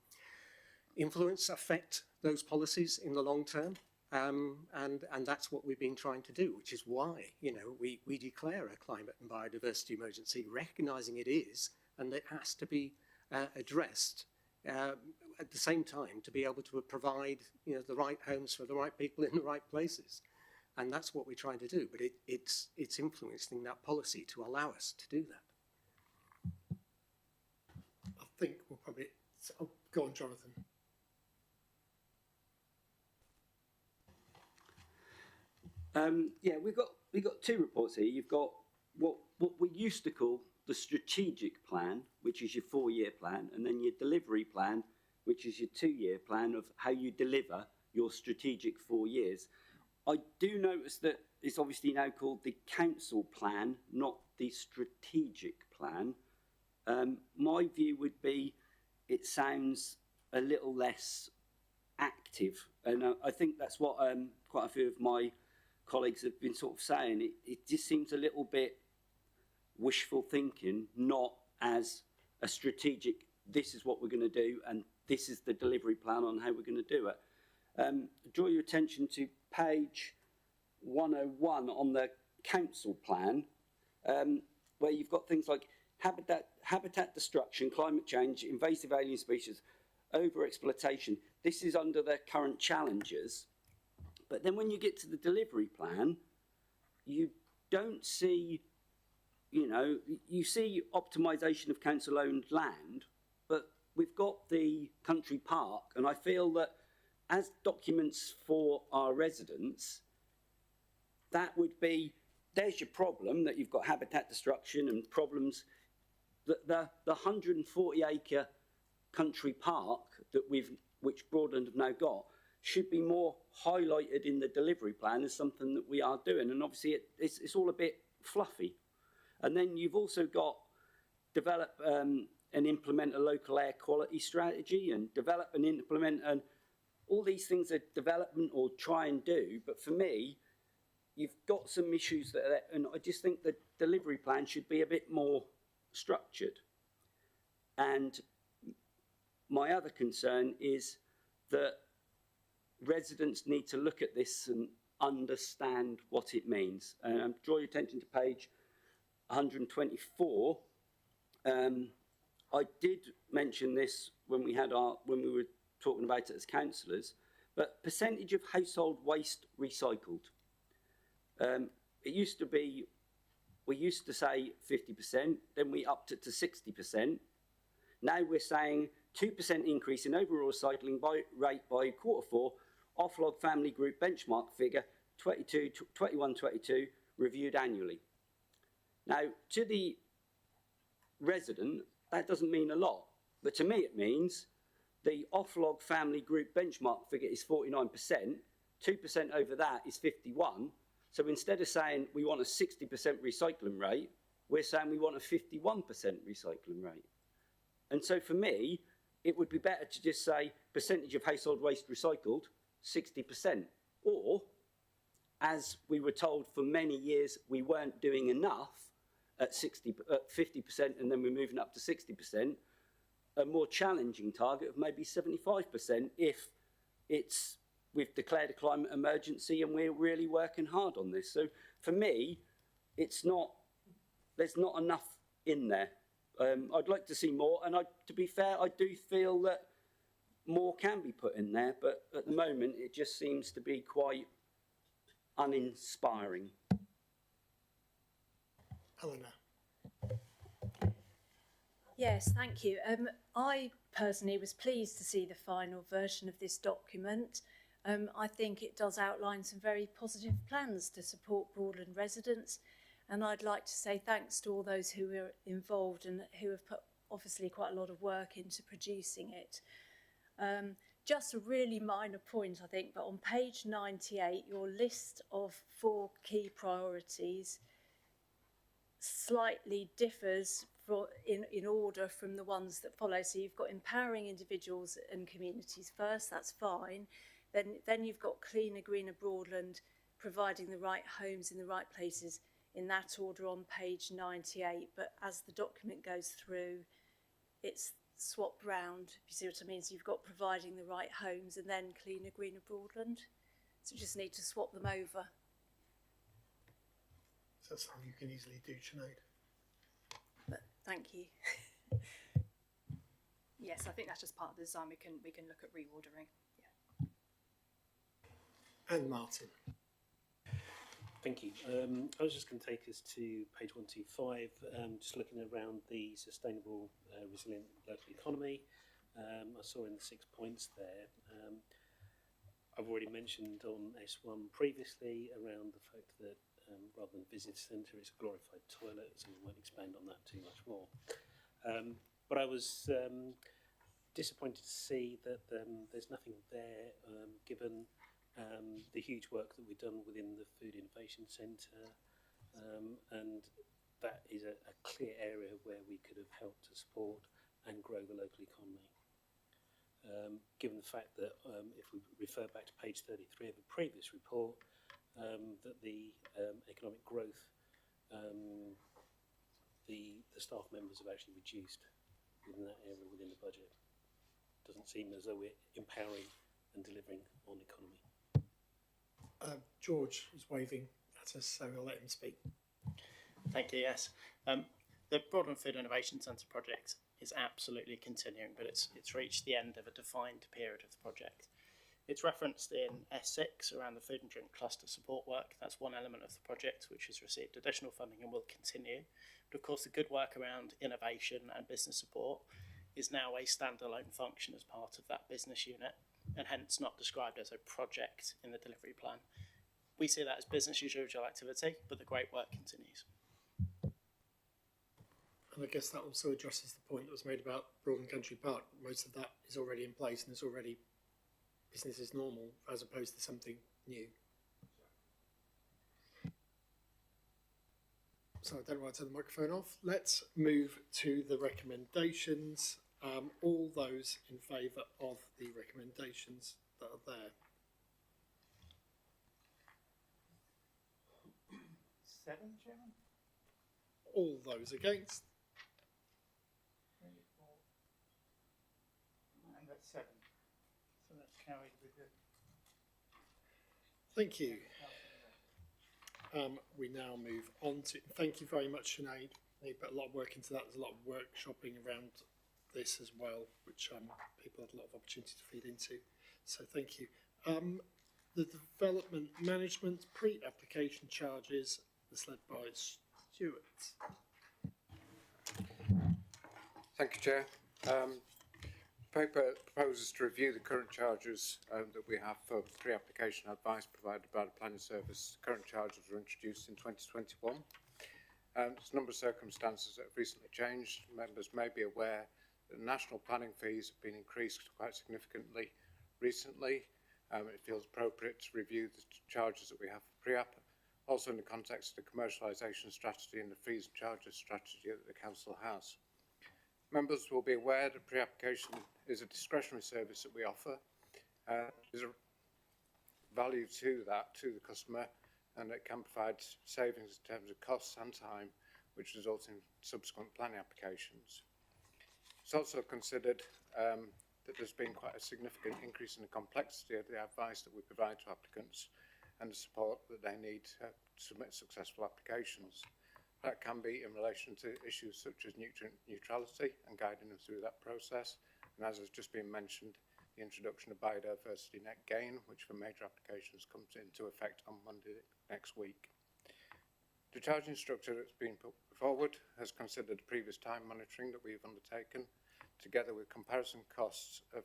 influence, affect those policies in the long term. And that's what we've been trying to do, which is why, we declare a climate and biodiversity emergency, recognising it is, and it has to be addressed at the same time to be able to provide, the right homes for the right people in the right places. And that's what we're trying to do, but it's influencing that policy to allow us to do that. I think we'll probably... Oh, go on, Jonathan. Yeah, we've got two reports here. You've got what we used to call the strategic plan, which is your 4-year plan, and then your delivery plan, which is your 2-year plan of how you deliver your strategic 4 years. I do notice that it's obviously now called the council plan, not the strategic plan. My view would be it sounds a little less active, and I think that's what quite a few of my colleagues have been sort of saying. It just seems a little bit wishful thinking, not as a strategic, this is what we're going to do and this is the delivery plan on how we're going to do it. Draw your attention to page 101 on the council plan, where you've got things like habitat destruction, climate change, invasive alien species, over-exploitation. This is under their current challenges. But then when you get to the delivery plan, you don't see, you see optimisation of council-owned land, but we've got the country park, and I feel that as documents for our residents, that would be, there's your problem, that you've got habitat destruction and problems. The 140-acre country park that which Broadland have now got, should be more highlighted in the delivery plan as something that we are doing. And obviously it's all a bit fluffy. And then you've also got develop and implement a local air quality strategy, and develop and implement, and all these things are development or try and do. But for me, you've got some issues that and I just think the delivery plan should be a bit more structured. And my other concern is that residents need to look at this and understand what it means. Draw your attention to page 124. I did mention this when we were talking about it as councillors, but percentage of household waste recycled. It used to be, we used to say 50%, then we upped it to 60%. Now we're saying 2% increase in overall recycling rate by Q4, Offlog Family Group benchmark figure 21-22 reviewed annually. Now, to the resident, that doesn't mean a lot, but to me it means the Offlog Family Group benchmark figure is 49%, 2% over that is 51. So instead of saying we want a 60% recycling rate, we're saying we want a 51% recycling rate. And so for me, it would be better to just say percentage of household waste recycled, 60%. Or, as we were told for many years, we weren't doing enough at 50%, and then we're moving up to 60%, a more challenging target of maybe 75% if we've declared a climate emergency and we're really working hard on this. So for me, there's not enough in there. I'd like to see more, and to be fair, I do feel that more can be put in there, but at the moment it just seems to be quite uninspiring. Eleanor. Yes, thank you. I personally was pleased to see the final version of this document. I think it does outline some very positive plans to support Broadland residents, and I'd like to say thanks to all those who were involved and who have put obviously quite a lot of work into producing it. Just a really minor point, I think, but on page 98, your list of 4 key priorities slightly differs in order from the ones that follow. So you've got empowering individuals and communities first, that's fine. Then you've got cleaner, greener Broadland, providing the right homes in the right places, in that order on page 98. But as the document goes through, it's swapped round, if you see what I mean. So you've got providing the right homes and then cleaner, greener Broadland. So you just need to swap them over. So that's something you can easily do, Sinead. But thank you. Yes, I think that's just part of the design. We can look at reordering. And Martin. Thank you. I was just going to take us to page 125, just looking around the sustainable, resilient local economy. I saw in the 6 points there. I've already mentioned on S1 previously around the fact that rather than visitor centre, it's a glorified toilet, so we won't expand on that too much more. But I was disappointed to see that there's nothing there given the huge work that we've done within the Food Innovation Centre, and that is a clear area where we could have helped to support and grow the local economy. Given the fact that if we refer back to page 33 of the previous report, that the economic growth, the staff members have actually reduced within that area within the budget. Doesn't seem as though we're empowering and delivering on economy. George is waving at us, so I'll let him speak. Thank you, yes. The Broadland Food Innovation Centre project is absolutely continuing, but it's reached the end of a defined period of the project. It's referenced in S6 around the food and drink cluster support work. That's one element of the project which has received additional funding and will continue. But of course, the good work around innovation and business support is now a standalone function as part of that business unit, and hence not described as a project in the delivery plan. We see that as business as usual activity, but the great work continues. And I guess that also addresses the point that was made about Broadland Country Park. Most of that is already in place and is already business as normal, as opposed to something new. So I don't want to turn the microphone off. Let's move to the recommendations. All those in favour of the recommendations that are there. 7, Chairman? All those against? 3, 4. And that's 7. So that's carried with the... Thank you. We now move on to, thank you very much, Sinead. You put a lot of work into that. There's a lot of workshopping around this as well, which people had a lot of opportunity to feed into. So thank you. The development management pre-application charges is led by Stuart. Thank you, Chair. Paper proposes to review the current charges that we have for pre-application advice provided by the Planning Service. Current charges were introduced in 2021. There's a number of circumstances that have recently changed. Members may be aware that national planning fees have been increased quite significantly recently. It feels appropriate to review the charges that we have for pre-app, also in the context of the commercialisation strategy and the fees and charges strategy that the Council has. Members will be aware that pre-application is a discretionary service that we offer. There's a value to that, to the customer, and it can provide savings in terms of costs and time, which results in subsequent planning applications. It's also considered that there's been quite a significant increase in the complexity of the advice that we provide to applicants and the support that they need to submit successful applications. That can be in relation to issues such as nutrient neutrality and guiding them through that process. And as has just been mentioned, the introduction of biodiversity net gain, which for major applications comes into effect on Monday next week. The charging structure that's been put forward has considered previous time monitoring that we've undertaken, together with comparison costs of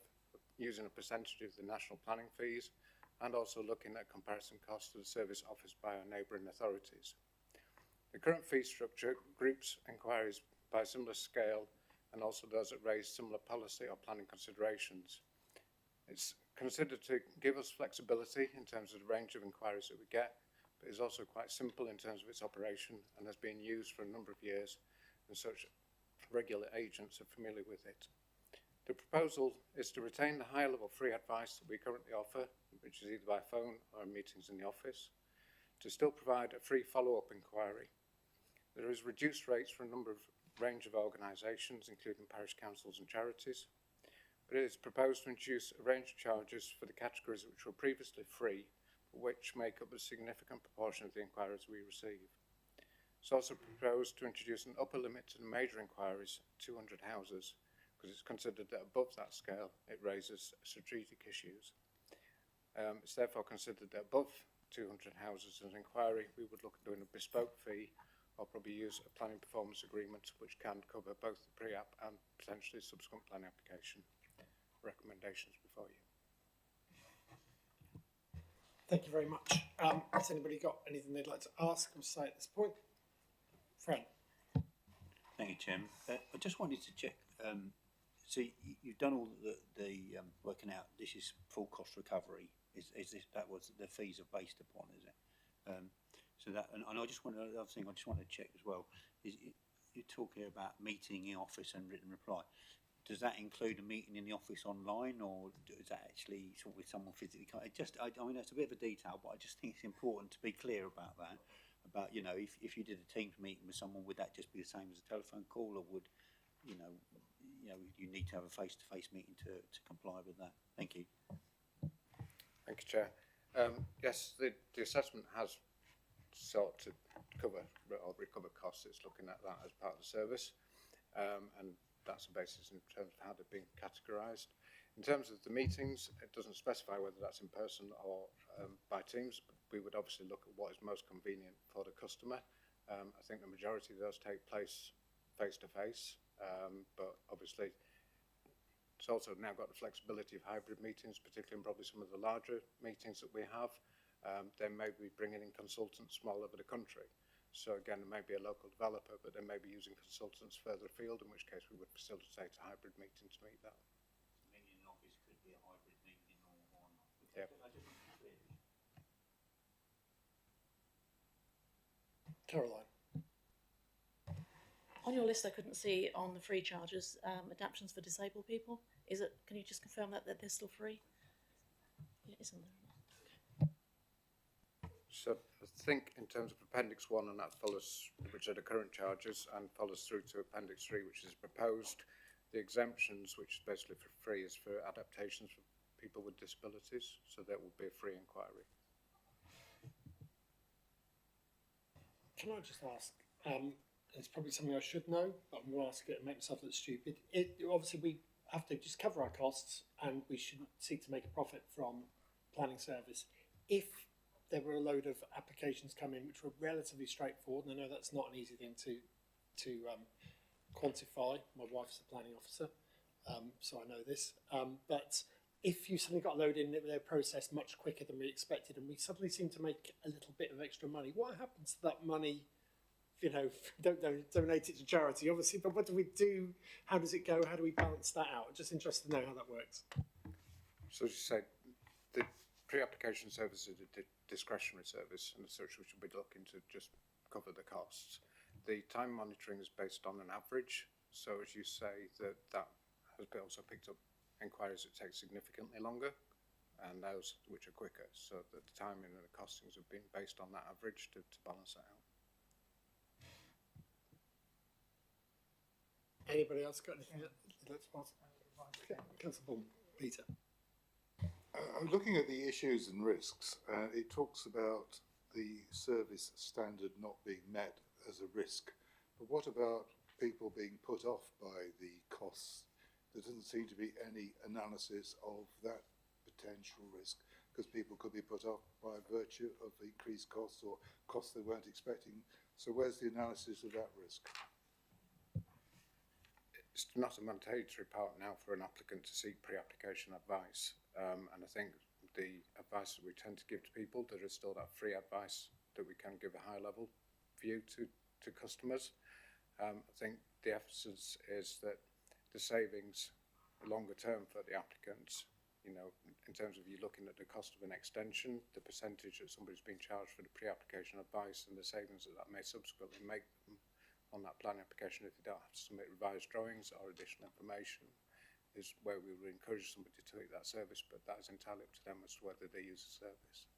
using a percentage of the national planning fees, and also looking at comparison costs of the service offered by our neighbouring authorities. The current fee structure groups inquiries by similar scale and also those that raise similar policy or planning considerations. It's considered to give us flexibility in terms of the range of inquiries that we get, but is also quite simple in terms of its operation and has been used for a number of years, and such regular agents are familiar with it. The proposal is to retain the high level free advice that we currently offer, which is either by phone or in meetings in the office, to still provide a free follow-up inquiry. There is reduced rates for a range of organisations, including parish councils and charities, but it is proposed to introduce a range of charges for the categories which were previously free, but which make up a significant proportion of the inquiries we receive. It's also proposed to introduce an upper limit to the major inquiries, 200 houses, because it's considered that above that scale it raises strategic issues. It's therefore considered that above 200 houses as an inquiry, we would look at doing a bespoke fee or probably use a planning performance agreement which can cover both the pre-app and potentially subsequent planning application. Recommendations before you. Thank you very much. Has anybody got anything they'd like to ask or say at this point? Fran. Thank you, Chairman. I just wanted to check. So you've done all the working out. This is full cost recovery. Is this that was the fees are based upon? Is it? So that and I just wanted another thing. I just wanted to check as well. Is you're talking about meeting in office and written reply? Does that include a meeting in the office online, or is that actually sort of with someone physically? I mean, that's a bit of a detail, but I just think it's important to be clear about that. About, you know, if you did a Teams meeting with someone, would that just be the same as a telephone call, or would, you need to have a face-to-face meeting to comply with that? Thank you. Thank you, Chair. Yes, the assessment has sought to cover or recover costs. It's looking at that as part of the service, and that's the basis in terms of how they're being categorised. In terms of the meetings, it doesn't specify whether that's in person or by Teams, but we would obviously look at what is most convenient for the customer. I think the majority of those take place face-to-face, but obviously it's also now got the flexibility of hybrid meetings, particularly in probably some of the larger meetings that we have. They may be bringing in consultants from all over the country. So again, there may be a local developer, but they may be using consultants further afield, in which case we would facilitate a hybrid meeting to meet that. Meeting in office could be a hybrid meeting or not. Yeah. Caroline. On your list, I couldn't see on the free charges adaptations for disabled people. Is it? Can you just confirm that they're still free? Yeah, isn't there? So I think in terms of Appendix 1, and that follows, which are the current charges, and follows through to Appendix 3, which is proposed, the exemptions, which is basically for free, is for adaptations for people with disabilities. So that would be a free inquiry. Can I just ask, it's probably something I should know, but I'm going to ask it and make myself look stupid. Obviously, we have to just cover our costs and we shouldn't seek to make a profit from planning service. If there were a load of applications come in which were relatively straightforward, and I know that's not an easy thing to quantify. My wife's a planning officer, so I know this. But if you suddenly got a load in, they're processed much quicker than we expected, and we suddenly seem to make a little bit of extra money. What happens to that money? You know, don't donate it to charity, obviously, but what do we do? How does it go? How do we balance that out? Just interested to know how that works. So as you say, the pre-application service is a discretionary service, and as such we should be looking to just cover the costs. The time monitoring is based on an average, so as you say, that has also picked up inquiries that take significantly longer and those which are quicker, so that the timing and the costings have been based on that average to balance that out. Anybody else got anything? Let's ask. Councillor Bourne, Peter. Looking at the issues and risks, it talks about the service standard not being met as a risk. But what about people being put off by the costs there doesn't seem to be any analysis of that potential risk, because people could be put off by virtue of increased costs or costs they weren't expecting. So where's the analysis of that risk? It's not a mandatory part now for an applicant to seek pre-application advice, and I think the advice that we tend to give to people, there is still that free advice that we can give a high level view to customers. I think the emphasis is that the savings longer term for the applicants, you know, in terms of you looking at the cost of an extension, the percentage that somebody's been charged for the pre-application advice and the savings that may subsequently make them on that planning application if they don't have to submit revised drawings or additional information, is where we would encourage somebody to take that service, but that is entirely up to them as to whether they use the service.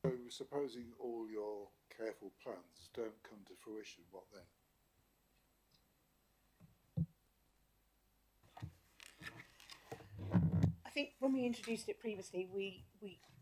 So supposing all your careful plans don't come to fruition, what then? I think when we introduced it previously, we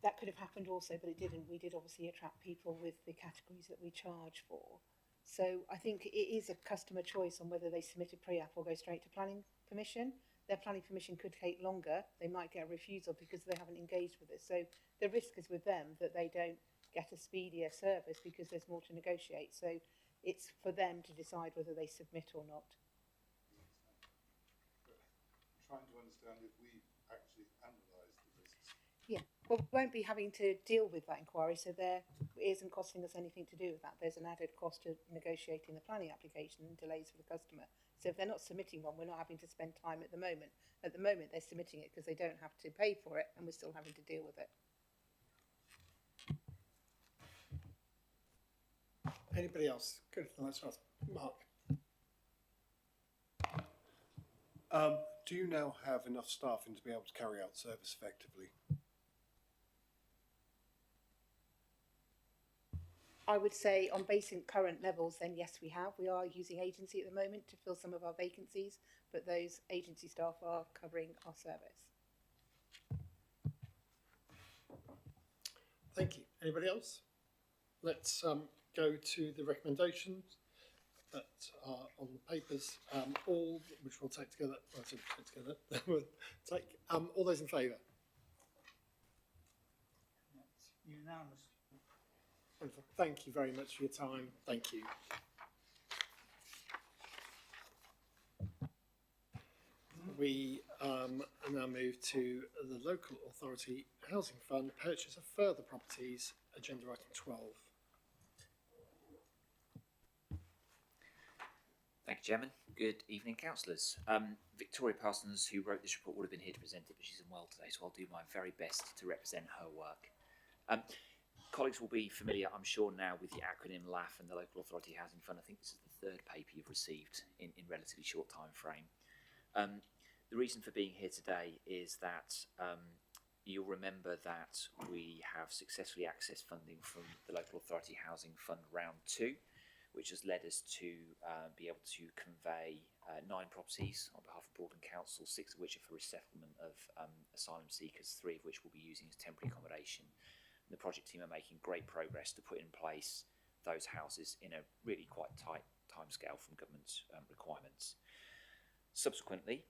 that could have happened also, but it didn't. We did obviously attract people with the categories that we charge for. So I think it is a customer choice on whether they submit a pre-app or go straight to planning permission. Their planning permission could take longer. They might get a refusal because they haven't engaged with us. So the risk is with them that they don't get a speedier service because there's more to negotiate. So it's for them to decide whether they submit or not. Trying to understand if we actually analyse the risks. Yeah, well, we won't be having to deal with that inquiry, so there isn't costing us anything to do with that. There's an added cost to negotiating the planning application and delays for the customer. So if they're not submitting one, we're not having to spend time at the moment. At the moment, they're submitting it because they don't have to pay for it, and we're still having to deal with it. Anybody else? Good. Let's ask Mark. Do you now have enough staffing to be able to carry out service effectively? I would say on basic current levels, then yes, we have. We are using agency at the moment to fill some of our vacancies, but those agency staff are covering our service. Thank you. Anybody else? Let's go to the recommendations that are on the papers, all which we'll take together. Well, take together. We'll take all those in favour. That's unanimous. Wonderful. Thank you very much for your time. Thank you. We now move to the Local Authority Housing Fund purchase of further properties, agenda item 12. Thank you, Chairman. Good evening, councillors. Victoria Parsons, who wrote this report, would have been here to present it, but she's unwell today, so I'll do my very best to represent her work. Colleagues will be familiar, I'm sure, now with the acronym LAF and the Local Authority Housing Fund. I think this is the third paper you've received in relatively short time frame. The reason for being here today is that you'll remember that we have successfully accessed funding from the Local Authority Housing Fund Round 2, which has led us to be able to convey 9 properties on behalf of Broadland Council, 6 of which are for resettlement of asylum seekers, 3 of which we'll be using as temporary accommodation. And the project team are making great progress to put in place those houses in a really quite tight timescale from government requirements. Subsequently,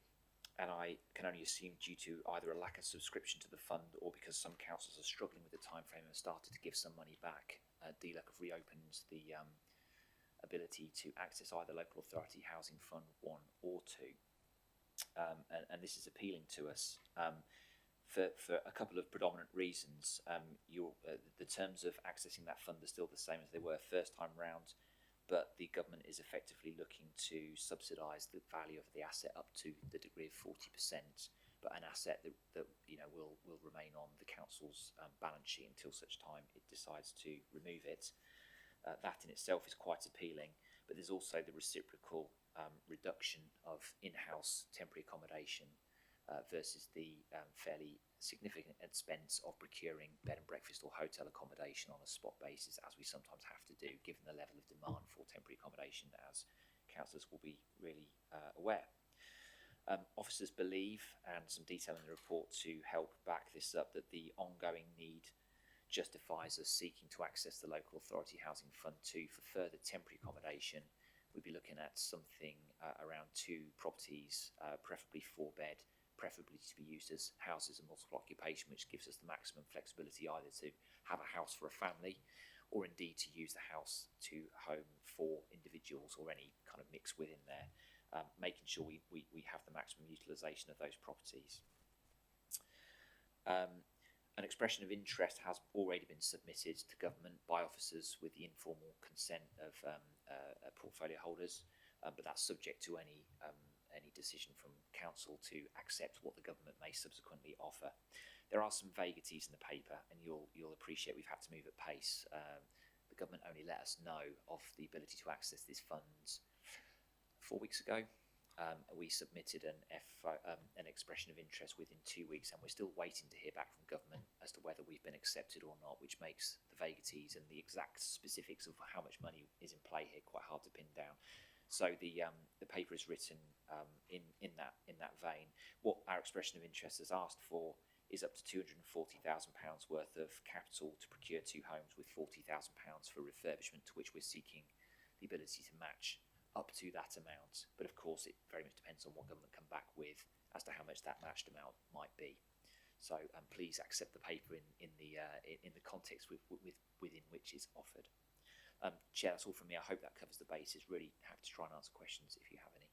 and I can only assume due to either a lack of subscription to the fund or because some councils are struggling with the timeframe and have started to give some money back, DLUC have reopened the ability to access either Local Authority Housing Fund 1 or 2. And this is appealing to us for a couple of predominant reasons. The terms of accessing that fund are still the same as they were first time round, but the government is effectively looking to subsidise the value of the asset up to the degree of 40%, but an asset that will remain on the council's balance sheet until such time it decides to remove it. That in itself is quite appealing, but there's also the reciprocal reduction of in-house temporary accommodation versus the fairly significant expense of procuring bed and breakfast or hotel accommodation on a spot basis, as we sometimes have to do, given the level of demand for temporary accommodation, as councillors will be really aware. Officers believe, and some detail in the report to help back this up, that the ongoing need justifies us seeking to access the Local Authority Housing Fund 2 for further temporary accommodation we'd be looking at something around 2 properties, preferably 4-bed, preferably to be used as houses of multiple occupation, which gives us the maximum flexibility either to have a house for a family or indeed to use the house to home for individuals or any kind of mix within there, making sure we have the maximum utilisation of those properties. An expression of interest has already been submitted to government by officers with the informal consent of portfolio holders, but that's subject to any decision from council to accept what the government may subsequently offer. There are some vagaries in the paper, and you'll appreciate we've had to move at pace. The government only let us know of the ability to access these funds 4 weeks ago. We submitted an expression of interest within 2 weeks, and we're still waiting to hear back from government as to whether we've been accepted or not, which makes the vagaries and the exact specifics of how much money is in play here quite hard to pin down. So the paper is written in that vein. What our expression of interest has asked for is up to £240,000 worth of capital to procure 2 homes with £40,000 for refurbishment, to which we're seeking the ability to match up to that amount. But of course, it very much depends on what government come back with as to how much that matched amount might be. So please accept the paper in the context within which it's offered. Chair, that's all from me. I hope that covers the bases. Really happy to try and answer questions if you have any.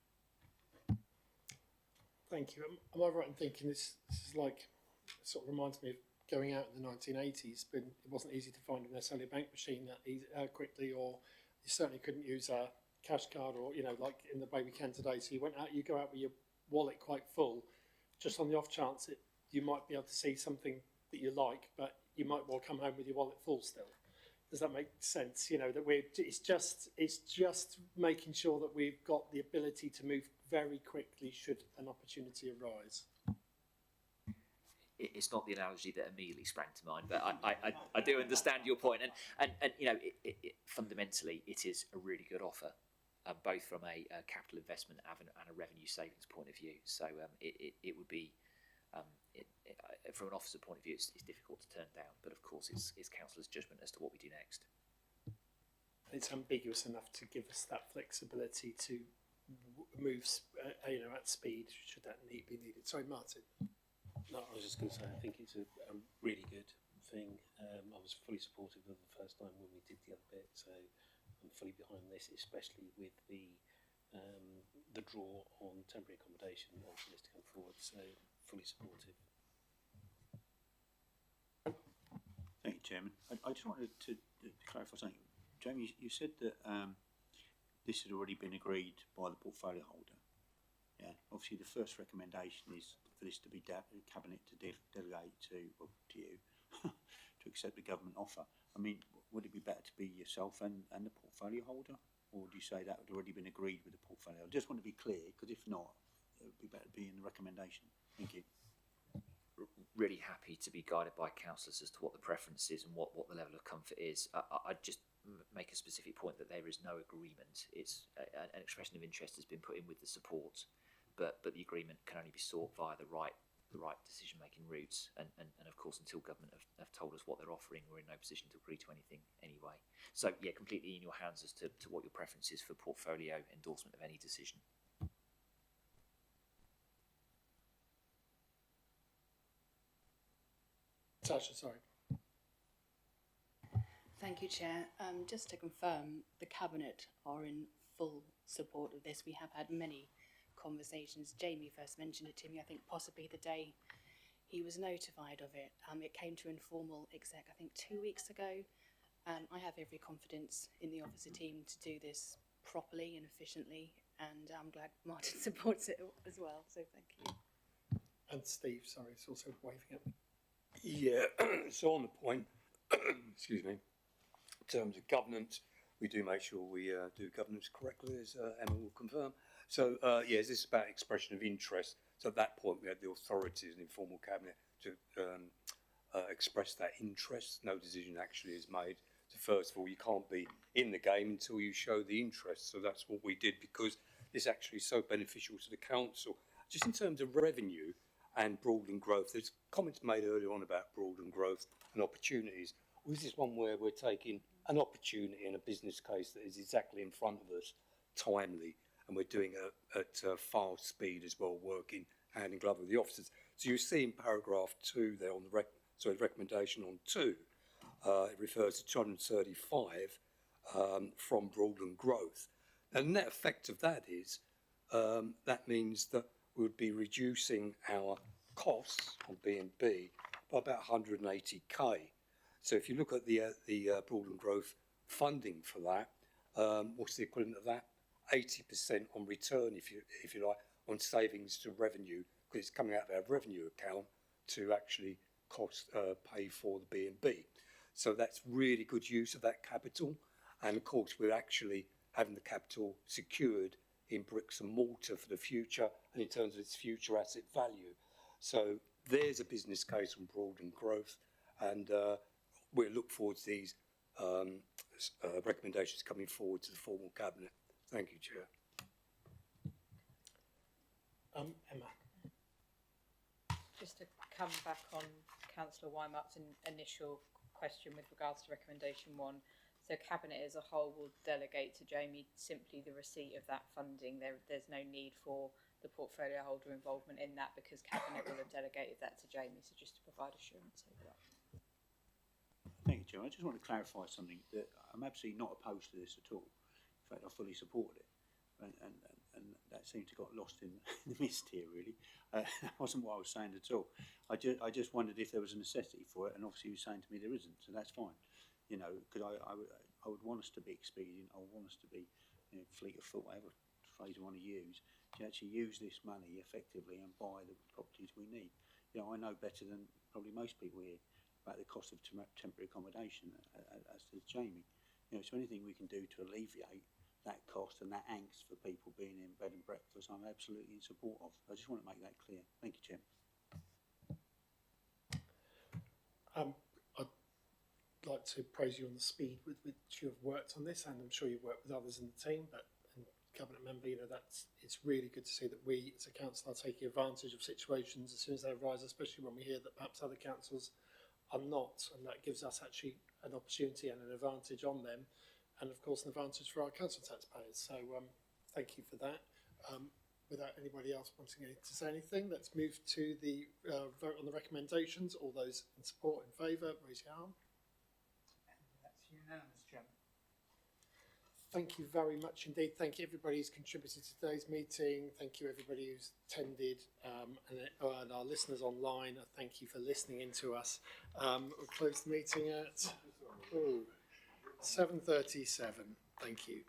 Thank you. Am I right in thinking this is like, sort of reminds me of going out in the 1980s, but it wasn't easy to find necessarily a bank machine that quickly, or you certainly couldn't use a cash card, or, you know, like in the way we can today. So you go out with your wallet quite full, just on the off chance you might be able to see something that you like, but you might well come home with your wallet full still. Does that make sense? You know, that it's just making sure that we've got the ability to move very quickly should an opportunity arise. It's not the analogy that immediately sprang to mind, but I do understand your point, and you know, fundamentally it is a really good offer, both from a capital investment and a revenue savings point of view. So it would be, from an officer point of view, it's difficult to turn down, but of course it's councillor's judgment as to what we do next. It's ambiguous enough to give us that flexibility to move, you know, at speed should that be needed. Sorry, Martin. No, I was just going to say, I think it's a really good thing. I was fully supportive of the first time when we did the other bit, so I'm fully behind this, especially with the draw on temporary accommodation and for this to come forward, so fully supportive. Thank you, Chairman. I just wanted to clarify something. Jamie, you said that this had already been agreed by the portfolio holder. Yeah, obviously the first recommendation is for this to be cabinet to delegate to you to accept the government offer. I mean, would it be better to be yourself and the portfolio holder, or do you say that had already been agreed with the portfolio? I just want to be clear, because if not, it would be better to be in the recommendation. Thank you. Really happy to be guided by councillors as to what the preference is and what the level of comfort is. I'd just make a specific point that there is no agreement. It's an expression of interest has been put in with the support, but the agreement can only be sought via the right decision-making routes, and of course until government have told us what they're offering, we're in no position to agree to anything anyway. So yeah, completely in your hands as to what your preference is for portfolio endorsement of any decision. Tasha, sorry. Thank you, Chair. Just to confirm, the Cabinet are in full support of this. We have had many conversations. Jamie first mentioned it to me, I think possibly the day he was notified of it. It came to informal exec, I think 2 weeks ago. I have every confidence in the officer team to do this properly and efficiently, and I'm glad Martin supports it as well, so thank you. And Steve, sorry, it's also waving at me. Yeah, so on the point, excuse me, in terms of governance, we do make sure we do governance correctly, as Emma will confirm. So, yeah, is this about expression of interest? So at that point, we had the authorities and informal cabinet to express that interest. No decision actually is made. So first of all, you can't be in the game until you show the interest. So that's what we did, because it's actually so beneficial to the council. Just in terms of revenue and Broadland growth, there's comments made earlier on about Broadland growth and opportunities. Well, this is one where we're taking an opportunity in a business case that is exactly in front of us timely, and we're doing it at fast speed as well, working hand in glove with the officers. So you see in paragraph 2 there on the recommendation on 2, it refers to 235 from Broadland growth. And the net effect of that is that means that we would be reducing our costs on B&B by about 180k. So if you look at the Broadland growth funding for that, what's the equivalent of that? 80% on return, if you like, on savings to revenue, because it's coming out of our revenue account to actually pay for the B&B. So that's really good use of that capital, and of course we're actually having the capital secured in bricks and mortar for the future and in terms of its future asset value. So there's a business case on Broadland growth, and we'll look forward to these recommendations coming forward to the formal cabinet. Thank you, Chair. Emma. Just to come back on Councillor Weimart's initial question with regards to recommendation 1. So Cabinet as a whole will delegate to Jamie simply the receipt of that funding. There's no need for the portfolio holder involvement in that because Cabinet will have delegated that to Jamie. So just to provide assurance over that. Thank you, Chair. I just want to clarify something. That I'm absolutely not opposed to this at all. In fact, I fully supported it. And that seemed to got lost in the mist here, really. That wasn't what I was saying at all. I just wondered if there was a necessity for it, and obviously you were saying to me there isn't, so that's fine. You know, because I would want us to be expedient, I would want us to be, you know, fleet of foot, whatever phrase you want to use, to actually use this money effectively and buy the properties we need. You know, I know better than probably most people here about the cost of temporary accommodation, as does Jamie. You know, so anything we can do to alleviate that cost and that angst for people being in bed and breakfast, I'm absolutely in support of. I just want to make that clear. Thank you, Chair. I'd like to praise you on the speed with which you have worked on this, and I'm sure you've worked with others in the team, but and Cabinet Member, you know, it's really good to see that we as a council are taking advantage of situations as soon as they arise, especially when we hear that perhaps other councils are not, and that gives us actually an opportunity and an advantage on them, and of course an advantage for our council taxpayers. So thank you for that. Without anybody else wanting to say anything, let's move to the vote on the recommendations. All those in support, in favour, raise your arm. That's unanimous, Chairman. Thank you very much indeed. Thank you everybody who's contributed to today's meeting. Thank you everybody who's attended, and our listeners online. Thank you for listening in to us. We'll close the meeting at 7:37. Thank you.